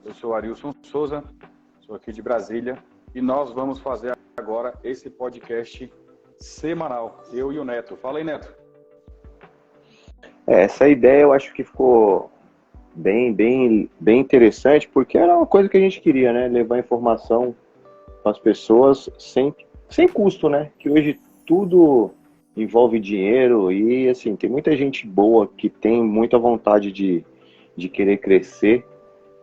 Eu sou Arilson Souza, sou aqui de Brasília e nós vamos fazer agora esse podcast semanal, eu e o Neto. Fala aí, Neto. Essa ideia eu acho que ficou bem interessante, porque era uma coisa que a gente queria, né? Levar informação para as pessoas sem custo, né? Que hoje tudo envolve dinheiro e, assim, tem muita gente boa que tem muita vontade de querer crescer,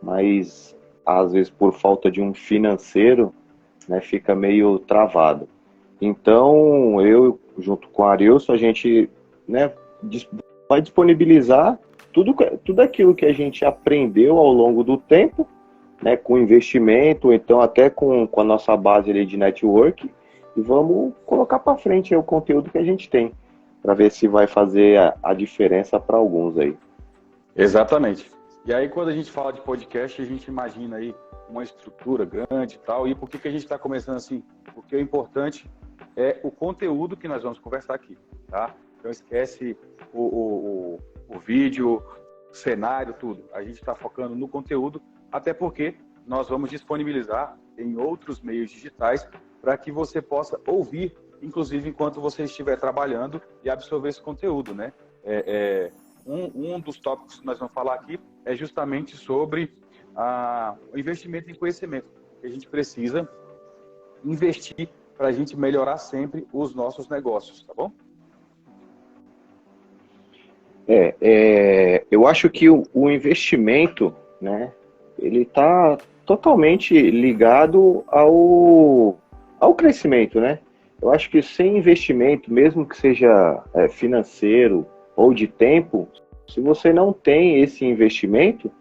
mas às vezes por falta de um financeiro, né, fica meio travado. Então, eu, junto com a Arilson, a gente, né, vai disponibilizar tudo aquilo que a gente aprendeu ao longo do tempo, né, com investimento, então até com a nossa base ali de network, e vamos colocar para frente o conteúdo que a gente tem, para ver se vai fazer a diferença para alguns aí. Exatamente. E aí, quando a gente fala de podcast, a gente imagina aí uma estrutura grande e tal. E por que a gente está começando assim? Porque o importante é o conteúdo que nós vamos conversar aqui, tá? Então, esquece o vídeo, o cenário, tudo. A gente está focando no conteúdo, até porque nós vamos disponibilizar em outros meios digitais para que você possa ouvir, inclusive enquanto você estiver trabalhando e absorver esse conteúdo, né? Um dos tópicos que nós vamos falar aqui é justamente sobre o investimento em conhecimento, que a gente precisa investir para a gente melhorar sempre os nossos negócios, tá bom? Eu acho que o investimento, né, ele está totalmente ligado ao crescimento, né? Eu acho que sem investimento, mesmo que seja financeiro ou de tempo, se você não tem esse investimento,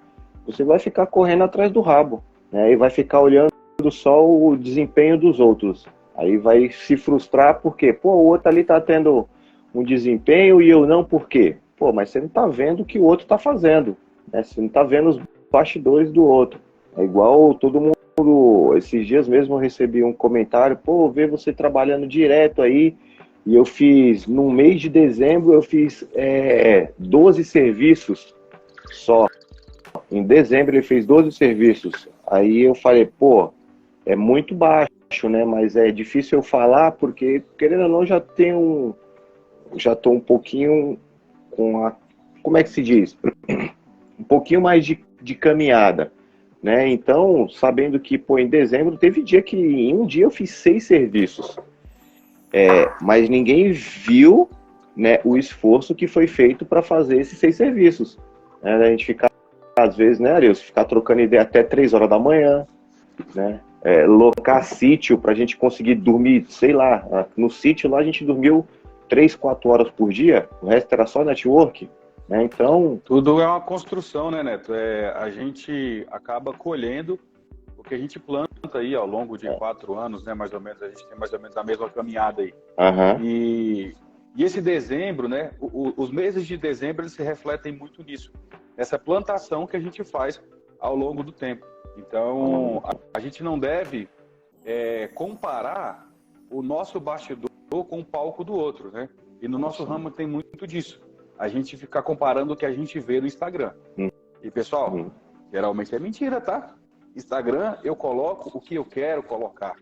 você vai ficar correndo atrás do rabo, né? E vai ficar olhando só o desempenho dos outros. Aí vai se frustrar porque, pô, o outro ali tá tendo um desempenho e eu não, por quê? Pô, mas você não tá vendo o que o outro tá fazendo, né? Você não tá vendo os bastidores do outro. É igual todo mundo, esses dias mesmo eu recebi um comentário, pô, ver você trabalhando direto aí, e eu fiz, no mês de dezembro, eu fiz 12 serviços só. Em dezembro ele fez 12 serviços. Aí eu falei, pô, é muito baixo, né? Mas é difícil eu falar porque, querendo ou não, já tô um pouquinho como é que se diz? Um pouquinho mais de caminhada, né? Então, sabendo que, pô, em dezembro teve dia que em um dia eu fiz 6 serviços. Mas ninguém viu, né, o esforço que foi feito para fazer esses 6 serviços. Né? A gente ficar, às vezes, né, Arius, ficar trocando ideia até 3 horas da manhã, né? Locar sítio para a gente conseguir dormir, sei lá, no sítio lá a gente dormiu 3, 4 horas por dia, o resto era só network, né? Então... Tudo é uma construção, né, Neto? A gente acaba colhendo o que a gente planta aí ao longo de 4 anos, né, mais ou menos, a gente tem mais ou menos a mesma caminhada aí. Uhum. E esse dezembro, né, os meses de dezembro, eles se refletem muito nisso, nessa plantação que a gente faz ao longo do tempo. Então, a gente não deve comparar o nosso bastidor com o palco do outro, né? E no nosso ramo tem muito disso. A gente fica comparando o que a gente vê no Instagram. E, pessoal, geralmente é mentira, tá? Instagram, eu coloco o que eu quero colocar.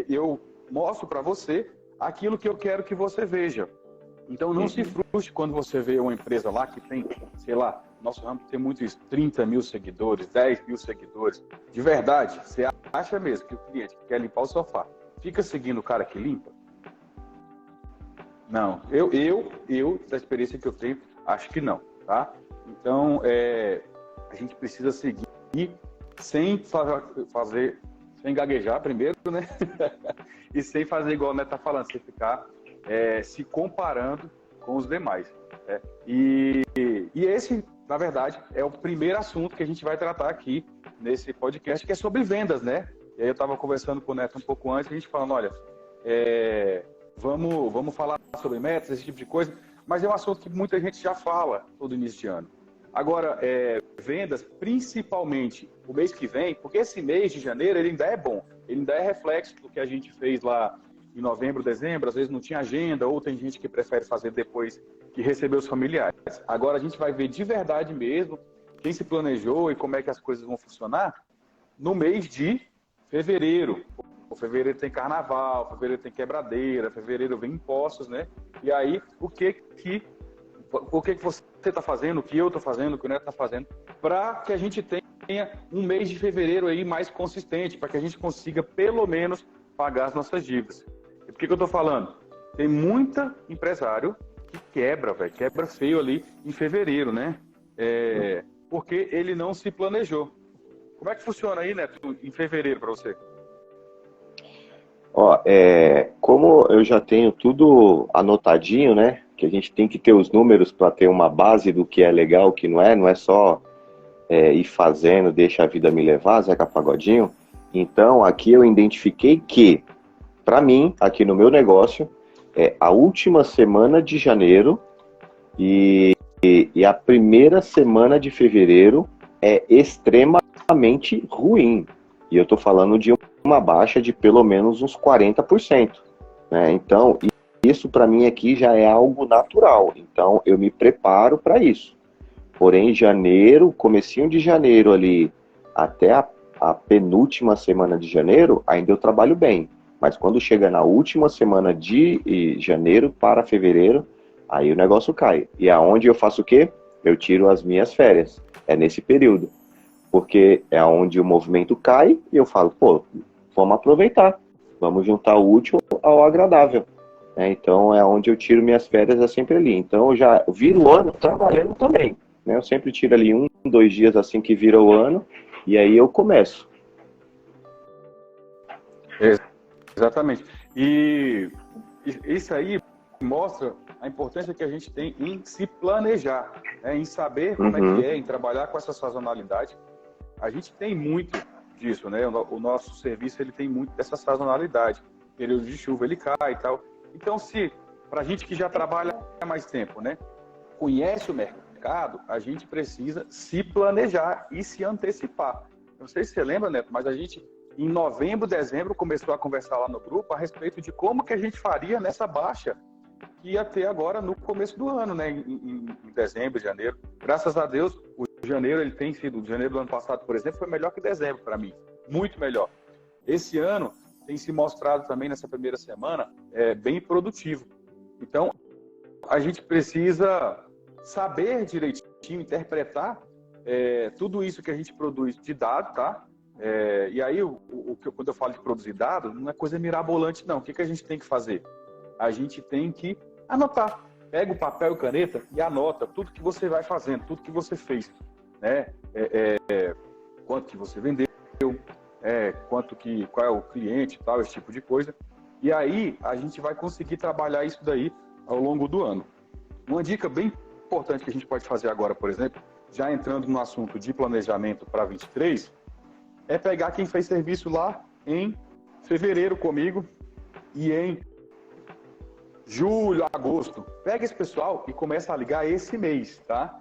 Eu mostro para você aquilo que eu quero que você veja. Então, não se frustre quando você vê uma empresa lá que tem, sei lá, nosso ramo tem muito isso, 30 mil seguidores, 10 mil seguidores. De verdade, você acha mesmo que o cliente quer limpar o sofá fica seguindo o cara que limpa? Não, eu da experiência que eu tenho, acho que não, tá? Então, a gente precisa seguir sem fazer, sem gaguejar primeiro, né? E sem fazer igual o Neto tá falando, sem ficar se comparando com os demais. E esse, na verdade, é o primeiro assunto que a gente vai tratar aqui nesse podcast, que é sobre vendas, né? E aí eu estava conversando com o Neto um pouco antes, a gente falando, olha, vamos falar sobre metas, esse tipo de coisa, mas é um assunto que muita gente já fala todo início de ano. Agora, vendas, principalmente o mês que vem, porque esse mês de janeiro ele ainda é bom, ele ainda é reflexo do que a gente fez lá em novembro, dezembro, às vezes não tinha agenda, ou tem gente que prefere fazer depois que recebeu os familiares. Agora a gente vai ver de verdade mesmo quem se planejou e como é que as coisas vão funcionar no mês de fevereiro. O fevereiro tem carnaval, fevereiro tem quebradeira, fevereiro vem impostos, né? E aí, o que você está fazendo, o que eu estou fazendo, o que o Neto está fazendo, para que a gente tenha um mês de fevereiro aí mais consistente, para que a gente consiga, pelo menos, pagar as nossas dívidas. E por que eu estou falando? Tem muita empresário que quebra feio ali em fevereiro, né? Porque ele não se planejou. Como é que funciona aí, Neto, em fevereiro para você? Ó, como eu já tenho tudo anotadinho, né? Que a gente tem que ter os números para ter uma base do que é legal, o que não é só ir fazendo, deixa a vida me levar, Zeca Pagodinho. Então, aqui eu identifiquei que, para mim, aqui no meu negócio, a última semana de janeiro e a primeira semana de fevereiro é extremamente ruim. E eu estou falando de uma baixa de pelo menos uns 40%. Né? Então, isso para mim aqui já é algo natural. Então, eu me preparo para isso. Porém, janeiro, comecinho de janeiro ali, até a penúltima semana de janeiro, ainda eu trabalho bem. Mas quando chega na última semana de janeiro para fevereiro, aí o negócio cai. E aonde eu faço o quê? Eu tiro as minhas férias. É nesse período. Porque é onde o movimento cai e eu falo, pô, vamos aproveitar. Vamos juntar o útil ao agradável. Então é onde eu tiro minhas férias, é sempre ali. Então eu já viro o ano trabalhando também. Né? Eu sempre tiro ali 1, 2 dias assim que vira o ano e aí eu começo. Exatamente. E isso aí mostra a importância que a gente tem em se planejar, né? Em saber como é que é, em trabalhar com essa sazonalidade. A gente tem muito disso, né? O nosso serviço ele tem muito dessa sazonalidade. Período de chuva ele cai e tal. Então, se para a gente que já trabalha há mais tempo, né, conhece o mercado, a gente precisa se planejar e se antecipar. Não sei se você lembra, Neto, mas a gente em novembro, dezembro começou a conversar lá no grupo a respeito de como que a gente faria nessa baixa que ia ter agora no começo do ano, né, em dezembro, janeiro. Graças a Deus, o janeiro ele tem sido, o janeiro do ano passado, por exemplo, foi melhor que dezembro para mim, muito melhor. Esse ano tem se mostrado também nessa primeira semana bem produtivo. Então, a gente precisa saber direitinho, interpretar tudo isso que a gente produz de dado, tá? E aí, quando eu falo de produzir dado, não é coisa mirabolante, não. O que a gente tem que fazer? A gente tem que anotar. Pega o papel e caneta e anota tudo que você vai fazendo, tudo que você fez. Né? Quanto que você vendeu, qual é o cliente, tal, esse tipo de coisa. E aí, a gente vai conseguir trabalhar isso daí ao longo do ano. Uma dica bem importante que a gente pode fazer agora, por exemplo, já entrando no assunto de planejamento para 23, é pegar quem fez serviço lá em fevereiro comigo e em julho, agosto. Pega esse pessoal e começa a ligar esse mês, tá?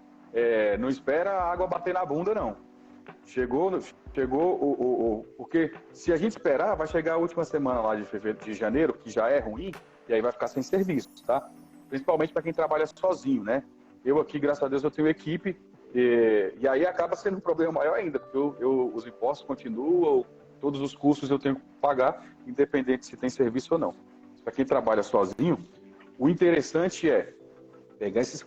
Não espera a água bater na bunda, não. Chegou porque se a gente esperar, vai chegar a última semana lá de janeiro, que já é ruim, e aí vai ficar sem serviço, tá? Principalmente para quem trabalha sozinho, né? Eu aqui, graças a Deus, eu tenho equipe, e aí acaba sendo um problema maior ainda, porque os impostos continuam, todos os custos eu tenho que pagar, independente se tem serviço ou não. Para quem trabalha sozinho, o interessante é pegar esses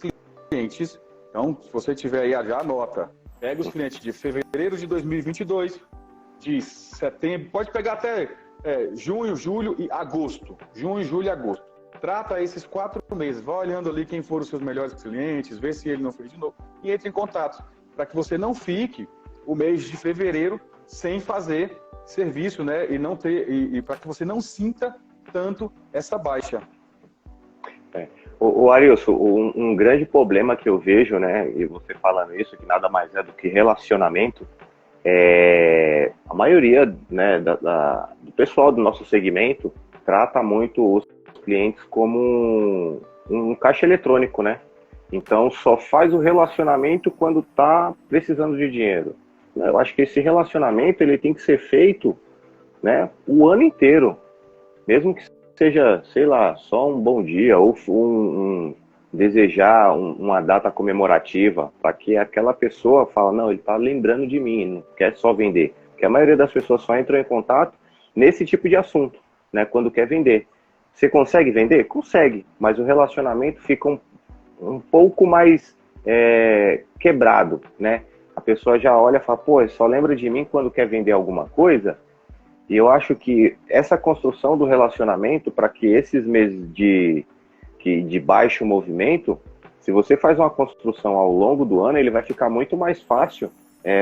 clientes. Então, se você tiver aí, já anota. Pega os clientes de fevereiro de 2022, de setembro, pode pegar até junho, julho e agosto. Junho, julho e agosto. Trata esses 4 meses. Vai olhando ali quem foram os seus melhores clientes, vê se ele não fez de novo e entre em contato. Para que você não fique o mês de fevereiro sem fazer serviço, né? E para que você não sinta tanto essa baixa. O Arilson, um grande problema que eu vejo, né, e você falando isso, que nada mais é do que relacionamento, a maioria, né, do pessoal do nosso segmento trata muito os clientes como um caixa eletrônico, né? Então só faz o relacionamento quando está precisando de dinheiro. Eu acho que esse relacionamento ele tem que ser feito, né, o ano inteiro. Mesmo que seja, sei lá, só um bom dia ou desejar uma data comemorativa, para que aquela pessoa fale, não, ele está lembrando de mim, não quer só vender. Que a maioria das pessoas só entram em contato nesse tipo de assunto, né? Quando quer vender. Você consegue vender? Consegue, mas o relacionamento fica um pouco mais quebrado, né? A pessoa já olha e fala, pô, só lembra de mim quando quer vender alguma coisa. E eu acho que essa construção do relacionamento, para que esses meses de baixo movimento, se você faz uma construção ao longo do ano, ele vai ficar muito mais fácil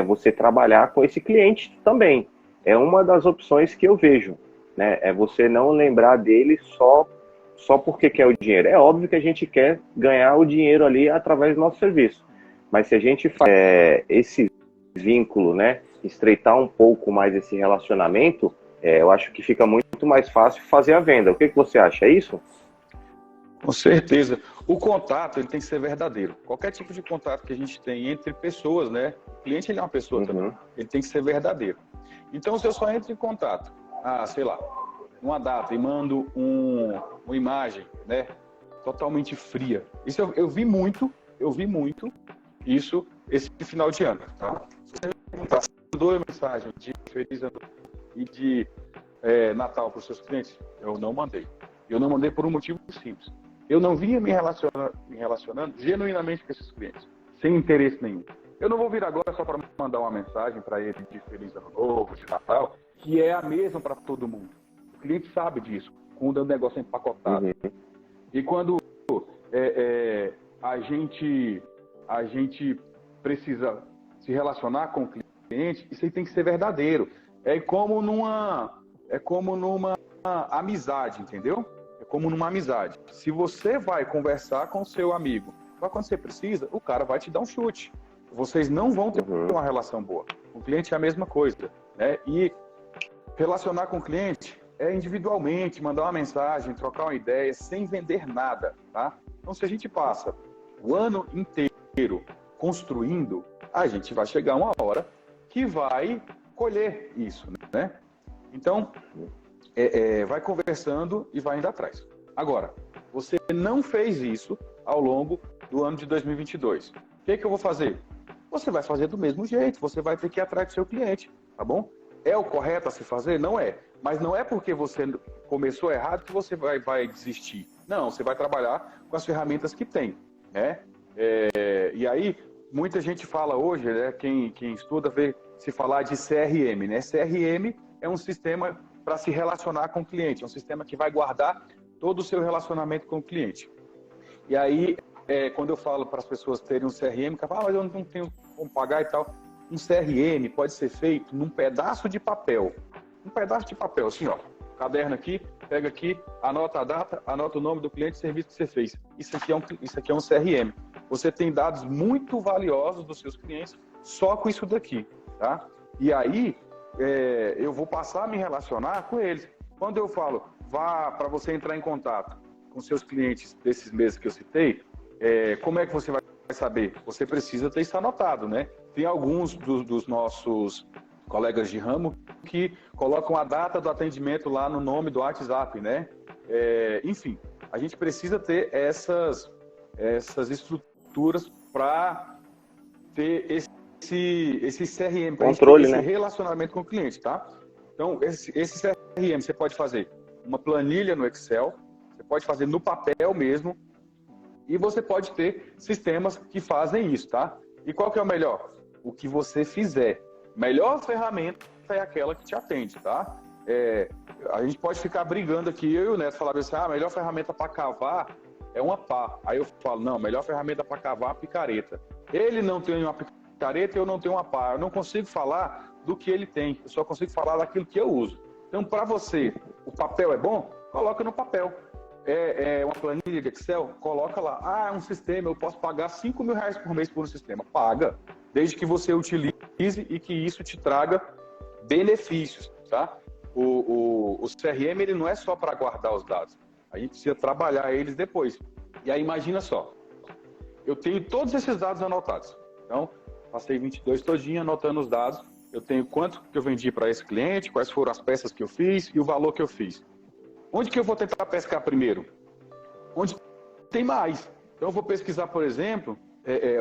você trabalhar com esse cliente também. É uma das opções que eu vejo, né? É você não lembrar dele só porque quer o dinheiro. É óbvio que a gente quer ganhar o dinheiro ali através do nosso serviço. Mas se a gente faz esse vínculo, né? Estreitar um pouco mais esse relacionamento, eu acho que fica muito mais fácil fazer a venda. O que você acha? É isso? Com certeza. O contato, ele tem que ser verdadeiro. Qualquer tipo de contato que a gente tem entre pessoas, né? O cliente, ele é uma pessoa também. Ele tem que ser verdadeiro. Então, se eu só entro em contato, sei lá, uma data e mando uma imagem, né? Totalmente fria. Isso eu vi muito isso esse final de ano, tá? Você mandou uma mensagem de Feliz Ano e de Natal para os seus clientes? Eu não mandei. Eu não mandei por um motivo simples. Eu não vinha me relacionando genuinamente com esses clientes, sem interesse nenhum. Eu não vou vir agora só para mandar uma mensagem para ele de Feliz Ano Novo, de Natal, que é a mesma para todo mundo. O cliente sabe disso, quando o negócio é empacotado. E quando a gente precisa se relacionar com o cliente, isso aí tem que ser verdadeiro. É como numa amizade, entendeu? É como numa amizade. Se você vai conversar com o seu amigo, só quando você precisa, o cara vai te dar um chute. Vocês não vão ter uma relação boa. O cliente é a mesma coisa, né? E relacionar com o cliente é individualmente, mandar uma mensagem, trocar uma ideia, sem vender nada, tá? Então, se a gente passa o ano inteiro construindo, a gente vai chegar uma hora que vai colher isso, né? Então, vai conversando e vai indo atrás. Agora, você não fez isso ao longo do ano de 2022. O que eu vou fazer? Você vai fazer do mesmo jeito, você vai ter que ir atrás do seu cliente, tá bom? É o correto a se fazer? Não é. Mas não é porque você começou errado que você vai desistir. Não, você vai trabalhar com as ferramentas que tem, né? E aí, muita gente fala hoje, né? Quem estuda vê se falar de CRM, né? CRM é um sistema para se relacionar com o cliente, é um sistema que vai guardar todo o seu relacionamento com o cliente. E aí, quando eu falo para as pessoas terem um CRM, que falam, mas eu não tenho como pagar e tal. Um CRM pode ser feito num pedaço de papel. Um pedaço de papel, assim, ó. Caderno aqui, pega aqui, anota a data, anota o nome do cliente e serviço que você fez. Isso aqui é um CRM. Você tem dados muito valiosos dos seus clientes só com isso daqui, tá? E aí, eu vou passar a me relacionar com eles. Quando eu falo, vá para você entrar em contato com seus clientes desses meses que eu citei, como é que você vai saber? Você precisa ter isso anotado, né? Tem alguns dos nossos colegas de ramo que colocam a data do atendimento lá no nome do WhatsApp, né? Enfim, a gente precisa ter essas estruturas para ter esse CRM, para controle, esse né? relacionamento com o cliente, tá? Então, esse CRM você pode fazer uma planilha no Excel, você pode fazer no papel mesmo, e você pode ter sistemas que fazem isso, tá? E qual que é o melhor? O que você fizer. Melhor ferramenta é aquela que te atende, tá? A gente pode ficar brigando aqui, eu e o Neto falaram assim, a melhor ferramenta para cavar é uma pá. Aí eu falo, não, melhor ferramenta para cavar é uma picareta. Ele não tem uma picareta, eu não tenho uma pá. Eu não consigo falar do que ele tem, eu só consigo falar daquilo que eu uso. Então, para você, o papel é bom? Coloca no papel. Uma planilha de Excel? Coloca lá. É um sistema, eu posso pagar R$5.000 por mês por um sistema. Paga, desde que você utilize e que isso te traga benefícios, tá? O CRM, ele não é só para guardar os dados. A gente precisa trabalhar eles depois. E aí, imagina só. Eu tenho todos esses dados anotados. Então, passei 22 todinho anotando os dados. Eu tenho quanto que eu vendi para esse cliente, quais foram as peças que eu fiz e o valor que eu fiz. Onde que eu vou tentar pescar primeiro? Onde tem mais. Então, eu vou pesquisar, por exemplo,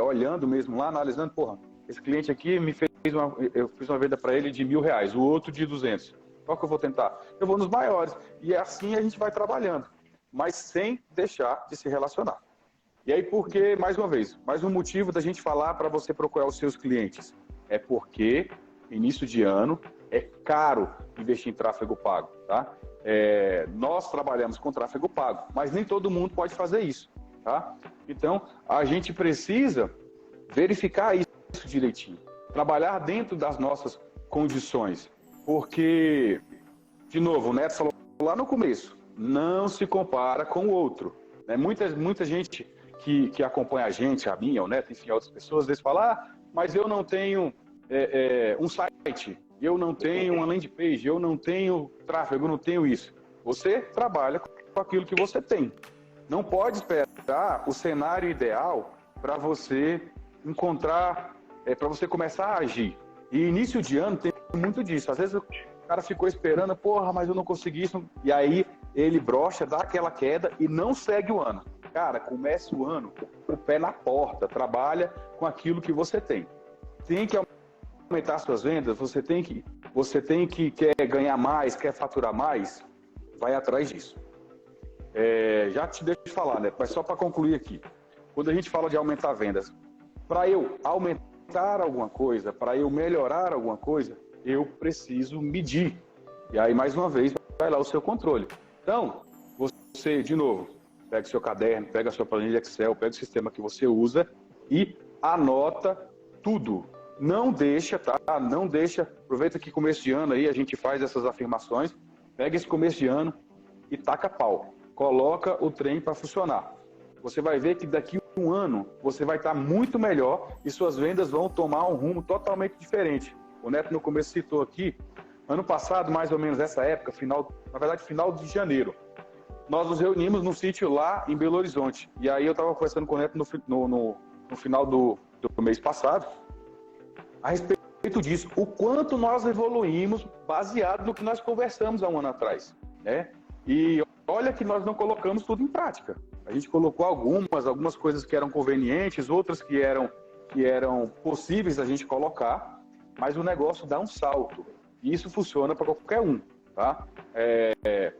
olhando mesmo lá, analisando, esse cliente aqui me fez eu fiz uma venda para ele de R$ 1.000, o outro de 200. Qual que eu vou tentar? Eu vou nos maiores. E assim a gente vai trabalhando, mas sem deixar de se relacionar. E aí, porque, mais uma vez, mais um motivo da gente falar para você procurar os seus clientes. É porque, início de ano, é caro investir em tráfego pago, tá? Nós trabalhamos com tráfego pago, mas nem todo mundo pode fazer isso, tá? Então, a gente precisa verificar isso direitinho. Trabalhar dentro das nossas condições. Porque, de novo, o Neto falou lá no começo, não se compara com o outro. Né? Muita gente que acompanha a gente, a minha, o Neto, enfim, outras pessoas, às vezes falam, mas eu não tenho um site, eu não tenho uma landing page, eu não tenho tráfego, eu não tenho isso. Você trabalha com aquilo que você tem. Não pode esperar o cenário ideal para você encontrar, para você começar a agir. E início de ano tem muito disso. Às vezes o cara ficou esperando, mas eu não consegui isso. E aí ele brocha, dá aquela queda e não segue o ano. Cara, comece o ano com o pé na porta, trabalha com aquilo que você tem. Tem que aumentar suas vendas, você tem que quer ganhar mais, quer faturar mais, vai atrás disso. Já te deixo falar, né? Mas só para concluir aqui. Quando a gente fala de aumentar vendas, para eu aumentar alguma coisa, para eu melhorar alguma coisa, eu preciso medir. E aí, mais uma vez, vai lá o seu controle. Então, você, de novo, pega o seu caderno, pega a sua planilha Excel, pega o sistema que você usa e anota tudo. Não deixa, tá? Não deixa. Aproveita que começo de ano aí a gente faz essas afirmações. Pega esse começo de ano e taca pau. Coloca o trem para funcionar. Você vai ver que daqui a um ano você vai estar muito melhor e suas vendas vão tomar um rumo totalmente diferente. O Neto no começo citou aqui, ano passado, mais ou menos essa época, final de janeiro, nós nos reunimos num sítio lá em Belo Horizonte. E aí eu estava conversando com o Neto no final do mês passado, a respeito disso, o quanto nós evoluímos baseado no que nós conversamos há um ano atrás, né? E olha que nós não colocamos tudo em prática. A gente colocou algumas coisas que eram convenientes, outras que eram possíveis a gente colocar, mas o negócio dá um salto. E isso funciona para qualquer um, tá? Tem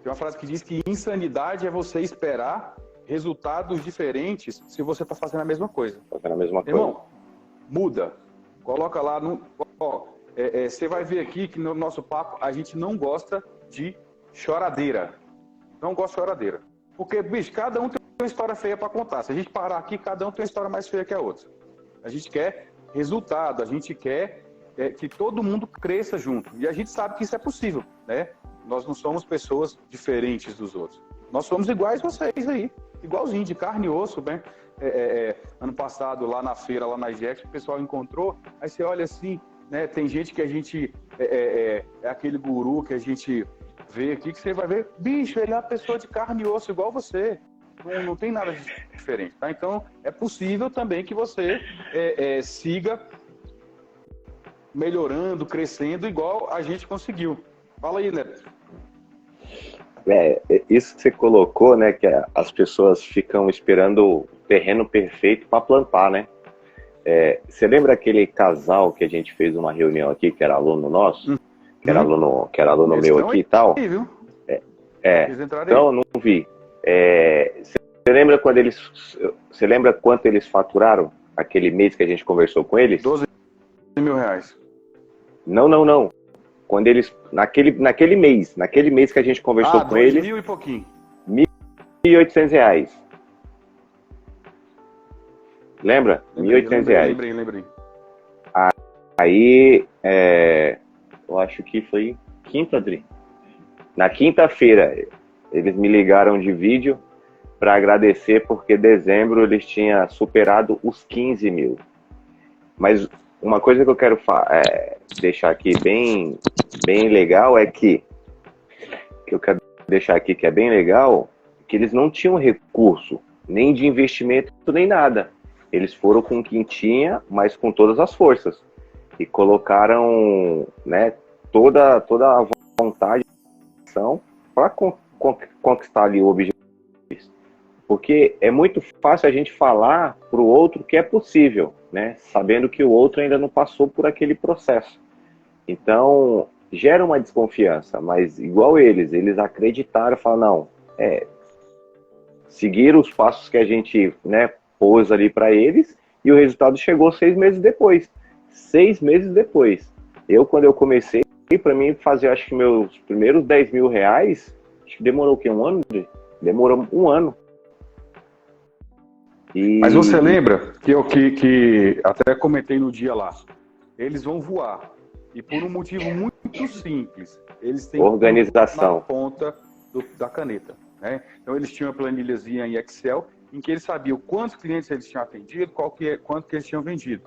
uma frase que diz que insanidade é você esperar resultados diferentes se você está fazendo a mesma coisa. Fazendo a mesma coisa. Irmão, muda. Coloca lá você vai ver aqui que no nosso papo a gente não gosta de choradeira. Não gosta de choradeira. Porque, bicho, cada um tem uma história feia para contar. Se a gente parar aqui, cada um tem uma história mais feia que a outra. A gente quer resultado, a gente quer que todo mundo cresça junto. E a gente sabe que isso é possível, né? Nós não somos pessoas diferentes dos outros. Nós somos iguais vocês aí. Igualzinho, de carne e osso, né? Ano passado, lá na feira, lá na IGEX, o pessoal encontrou, aí você olha assim, né? Tem gente que a gente é aquele guru que a gente vê aqui, que você vai ver, bicho, ele é uma pessoa de carne e osso igual você. Não tem nada de diferente, tá? Então, é possível também que você siga melhorando, crescendo, igual a gente conseguiu. Fala aí, Neto. Isso que você colocou, né, que as pessoas ficam esperando o terreno perfeito para plantar, né? Você lembra aquele casal que a gente fez uma reunião aqui, que era aluno nosso? Que era aluno meu aqui e tal? Aí, viu? Então, eu não vi. Você lembra quanto eles faturaram aquele mês que a gente conversou com eles? R$12.000. Não. Quando eles, naquele mês que a gente conversou com eles... 2.000 e pouquinho. R$1.800. Lembra? R$1.800. Lembrei. Aí, eu acho que foi quinta, Adri. Na quinta-feira, eles me ligaram de vídeo para agradecer porque dezembro eles tinham superado os 15 mil. Mas uma coisa que eu quero deixar aqui bem legal é que eu quero deixar aqui que é bem legal, que eles não tinham recurso, nem de investimento, nem nada. Eles foram com o que tinha, mas com todas as forças. E colocaram, né, toda a vontade para conquistar ali o objetivo. Porque é muito fácil a gente falar para o outro que é possível, né? Sabendo que o outro ainda não passou por aquele processo. Então, gera uma desconfiança, mas igual eles acreditaram, falaram, não, seguiram os passos que a gente, né, pôs ali para eles, e o resultado chegou 6 meses depois. 6 meses depois. Quando eu comecei, para mim fazer, acho que meus primeiros 10 mil reais, acho que demorou o quê? Um ano? Demorou um ano. Mas você lembra que eu até comentei no dia lá, eles vão voar. E por um motivo muito simples, eles têm organização na ponta da caneta. Né? Então eles tinham uma planilhazinha em Excel em que eles sabiam quantos clientes eles tinham atendido, quanto que eles tinham vendido.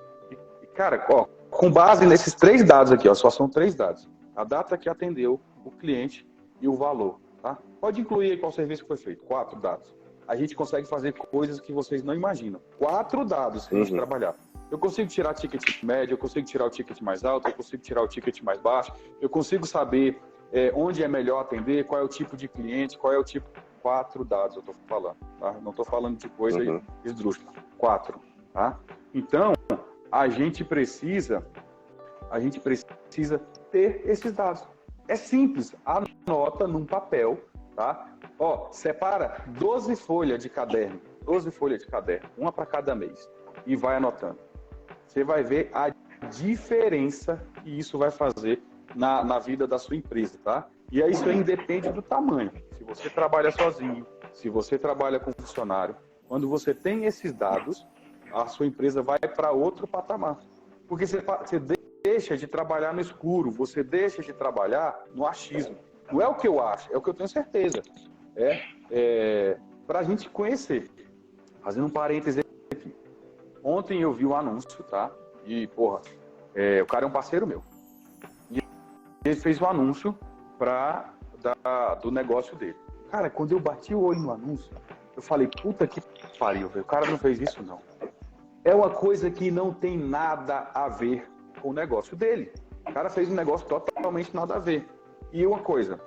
E cara, ó, com base nesses 3 dados aqui, ó, só são 3 dados. A data que atendeu o cliente e o valor. Tá? Pode incluir aí qual serviço que foi feito. 4 dados. A gente consegue fazer coisas que vocês não imaginam. 4 dados se a gente trabalhar. Eu consigo tirar ticket médio, eu consigo tirar o ticket mais alto, eu consigo tirar o ticket mais baixo, eu consigo saber onde é melhor atender, qual é o tipo de cliente, qual é o tipo... 4 dados eu estou falando, tá? Não estou falando de coisa esdrúxula. 4, tá? Então, a gente precisa ter esses dados. É simples, anota num papel, tá? Ó, separa 12 folhas de caderno, uma para cada mês, e vai anotando. Você vai ver a diferença que isso vai fazer na vida da sua empresa, tá? E aí isso aí independe do tamanho. Se você trabalha sozinho, se você trabalha com funcionário, quando você tem esses dados, a sua empresa vai para outro patamar. Porque você deixa de trabalhar no escuro, você deixa de trabalhar no achismo. Não é o que eu acho, é o que eu tenho certeza. Para a gente conhecer. Fazendo um parêntese aqui. Ontem eu vi um anúncio, tá? E, o cara é um parceiro meu. E ele fez um anúncio do negócio dele. Cara, quando eu bati o olho no anúncio, eu falei, puta que pariu, velho. O cara não fez isso, não. É uma coisa que não tem nada a ver com o negócio dele. O cara fez um negócio totalmente nada a ver. E uma coisa,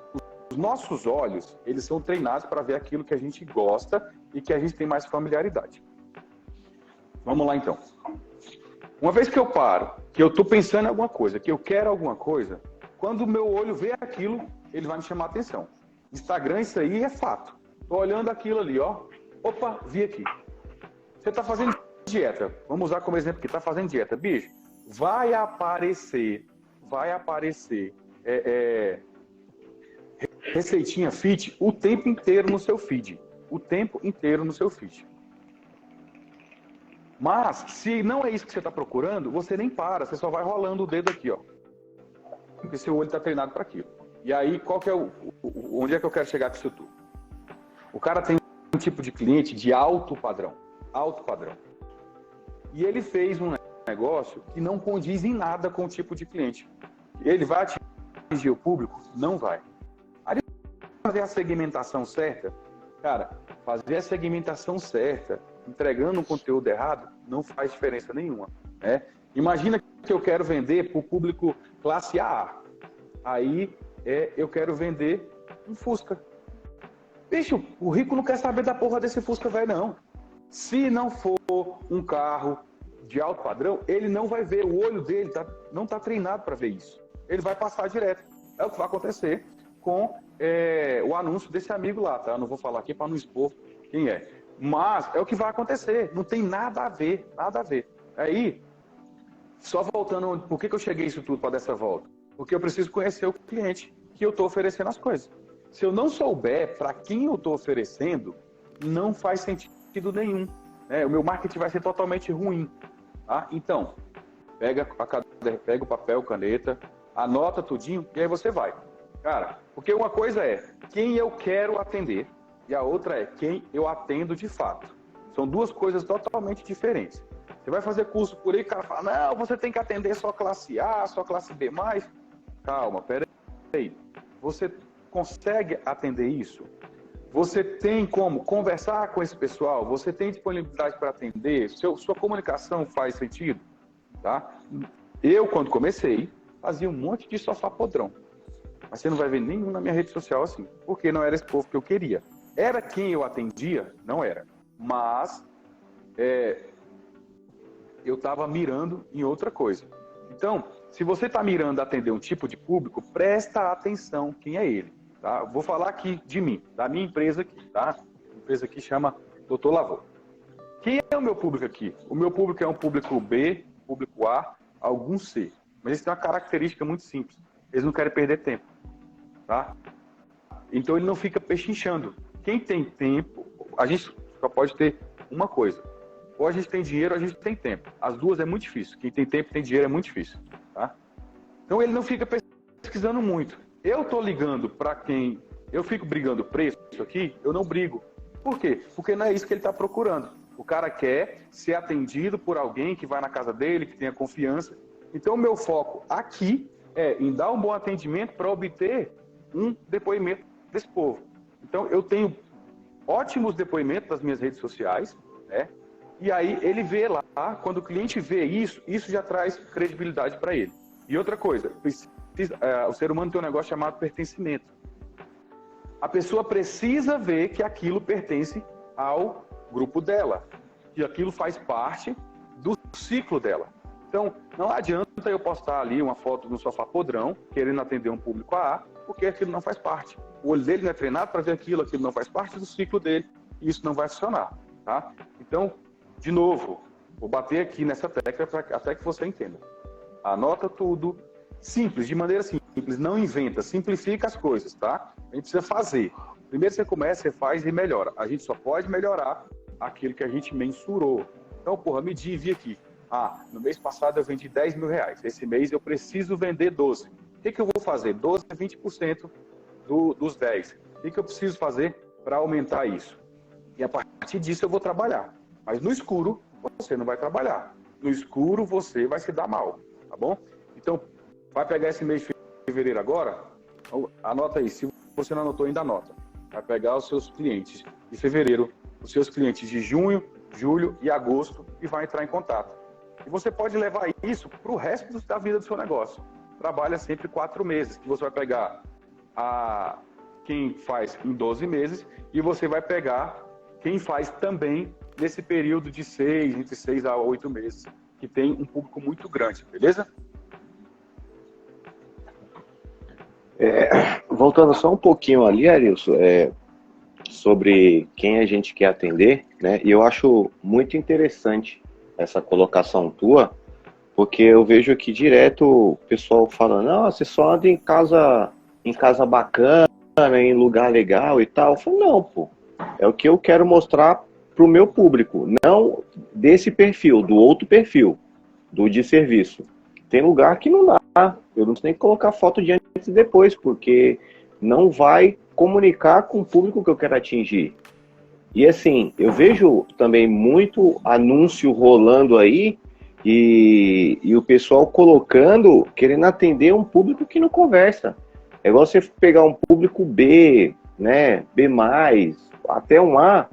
os nossos olhos, eles são treinados para ver aquilo que a gente gosta e que a gente tem mais familiaridade. Vamos lá, então. Uma vez que eu paro, que eu estou pensando em alguma coisa, que eu quero alguma coisa, quando o meu olho vê aquilo, ele vai me chamar a atenção. Instagram, isso aí é fato. Tô olhando aquilo ali, ó. Opa, vi aqui. Você tá fazendo dieta. Vamos usar como exemplo aqui. Tá fazendo dieta. Bicho, vai aparecer receitinha fit o tempo inteiro no seu feed. Mas, se não é isso que você está procurando, você nem para. Você só vai rolando o dedo aqui, ó. Porque seu olho está treinado para aquilo. E aí, qual que é onde é que eu quero chegar com isso tudo? O cara tem um tipo de cliente de alto padrão. E ele fez um negócio que não condiz em nada com o tipo de cliente. Ele vai atingir o público? Não vai. Aí, fazer a segmentação certa, cara, entregando um conteúdo errado, não faz diferença nenhuma. Né? Imagina que eu quero vender para o público classe AA. Aí eu quero vender um Fusca. Bicho, o rico não quer saber da porra desse Fusca velho, não. Se não for um carro de alto padrão, ele não vai ver. O olho dele não está treinado para ver isso. Ele vai passar direto. É o que vai acontecer com o anúncio desse amigo lá, tá? Eu não vou falar aqui para não expor quem é. Mas é o que vai acontecer. Não tem nada a ver. Aí, só voltando, por que eu cheguei isso tudo para dessa volta? Porque eu preciso conhecer o cliente que eu estou oferecendo as coisas. Se eu não souber para quem eu estou oferecendo, não faz sentido nenhum. Né? O meu marketing vai ser totalmente ruim. Tá? Então, pega o papel, caneta, anota tudinho e aí você vai. Cara, porque uma coisa é quem eu quero atender e a outra é quem eu atendo de fato. São duas coisas totalmente diferentes. Você vai fazer curso por aí, o cara fala, não, você tem que atender só classe A, só classe B+. Calma, peraí. Você consegue atender isso? Você tem como conversar com esse pessoal? Você tem disponibilidade para atender? Sua comunicação faz sentido? Tá? Eu, quando comecei, fazia um monte de sofá podrão. Mas você não vai ver nenhum na minha rede social assim. Porque não era esse povo que eu queria. Era quem eu atendia? Não era. Mas eu estava mirando em outra coisa. Então, se você está mirando atender um tipo de público, presta atenção quem é ele. Tá? Vou falar aqui de mim, da minha empresa aqui, tá? A empresa aqui chama Dr. Lavô. Quem é o meu público aqui? O meu público é um público B, público A, algum C. Mas eles têm uma característica muito simples. Eles não querem perder tempo. Tá? Então ele não fica pechinchando. Quem tem tempo, a gente só pode ter uma coisa. Ou a gente tem dinheiro, ou a gente tem tempo. As duas é muito difícil. Quem tem tempo, tem dinheiro, é muito difícil. Tá? Então ele não fica pesquisando muito. Eu estou ligando para quem... Eu fico brigando preço aqui, eu não brigo. Por quê? Porque não é isso que ele está procurando. O cara quer ser atendido por alguém que vai na casa dele, que tenha confiança. Então o meu foco aqui é em dar um bom atendimento para obter um depoimento desse povo. Então eu tenho ótimos depoimentos das minhas redes sociais, né? E aí ele vê lá, quando o cliente vê isso, isso já traz credibilidade para ele. E outra coisa, o ser humano tem um negócio chamado pertencimento. A pessoa precisa ver que aquilo pertence ao grupo dela, que aquilo faz parte do ciclo dela. Então, não adianta eu postar ali uma foto no sofá podrão, querendo atender um público A, porque aquilo não faz parte. O olho dele não é treinado para ver aquilo não faz parte do ciclo dele, e isso não vai funcionar. Tá? Então, de novo, vou bater aqui nessa tecla até que você entenda. Anota tudo, simples, de maneira simples, não inventa, simplifica as coisas, tá? A gente precisa fazer. Primeiro você começa, você faz e melhora. A gente só pode melhorar aquilo que a gente mensurou. Então, porra, medi e vi aqui. No mês passado eu vendi 10 mil reais. Esse mês eu preciso vender 12. O que eu vou fazer? 12 é 20% dos 10. O que eu preciso fazer para aumentar isso? E a partir disso eu vou trabalhar. Mas no escuro, você não vai trabalhar. No escuro, você vai se dar mal. Tá bom? Então, vai pegar esse mês de fevereiro agora? Anota aí. Se você não anotou, ainda anota. Vai pegar os seus clientes de fevereiro, os seus clientes de junho, julho e agosto e vai entrar em contato. E você pode levar isso para o resto da vida do seu negócio. Trabalha sempre 4 meses, que você vai pegar quem faz em 12 meses e você vai pegar quem faz também nesse período de entre 6 a 8 meses, que tem um público muito grande, beleza? Voltando só um pouquinho ali, Arilson, sobre quem a gente quer atender, né? E eu acho muito interessante essa colocação tua, porque eu vejo aqui direto o pessoal falando, não, você só anda em casa bacana, em lugar legal e tal. Eu falo, não, pô, é o que eu quero mostrar pro meu público, não desse perfil, do outro perfil, do de serviço. Tem lugar que não dá, eu não tenho que colocar foto de antes e depois, porque não vai comunicar com o público que eu quero atingir. E assim, eu vejo também muito anúncio rolando aí e o pessoal colocando, querendo atender um público que não conversa. É igual você pegar um público B, né, B+, até um A,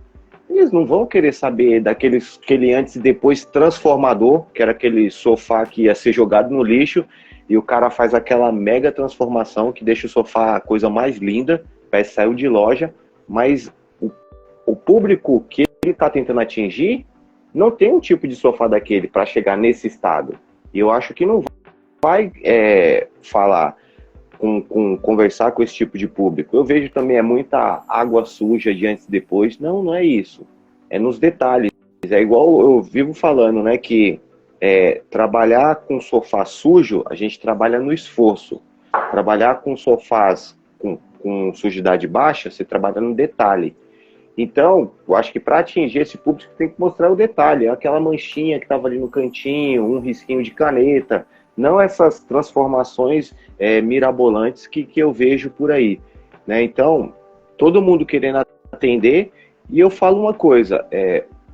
eles não vão querer saber aquele antes e depois transformador, que era aquele sofá que ia ser jogado no lixo, e o cara faz aquela mega transformação que deixa o sofá a coisa mais linda, parece que saiu de loja, mas o público que ele está tentando atingir não tem um tipo de sofá daquele para chegar nesse estado. E eu acho que não vai conversar com esse tipo de público. Eu vejo também muita água suja de antes e depois. Não é isso. É nos detalhes. É igual eu vivo falando, né, que trabalhar com sofá sujo, a gente trabalha no esforço. Trabalhar com sofás com sujidade baixa, você trabalha no detalhe. Então, eu acho que para atingir esse público, tem que mostrar o detalhe. Aquela manchinha que estava ali no cantinho, um risquinho de caneta. Não essas transformações mirabolantes que eu vejo por aí. Né? Então, todo mundo querendo atender. E eu falo uma coisa,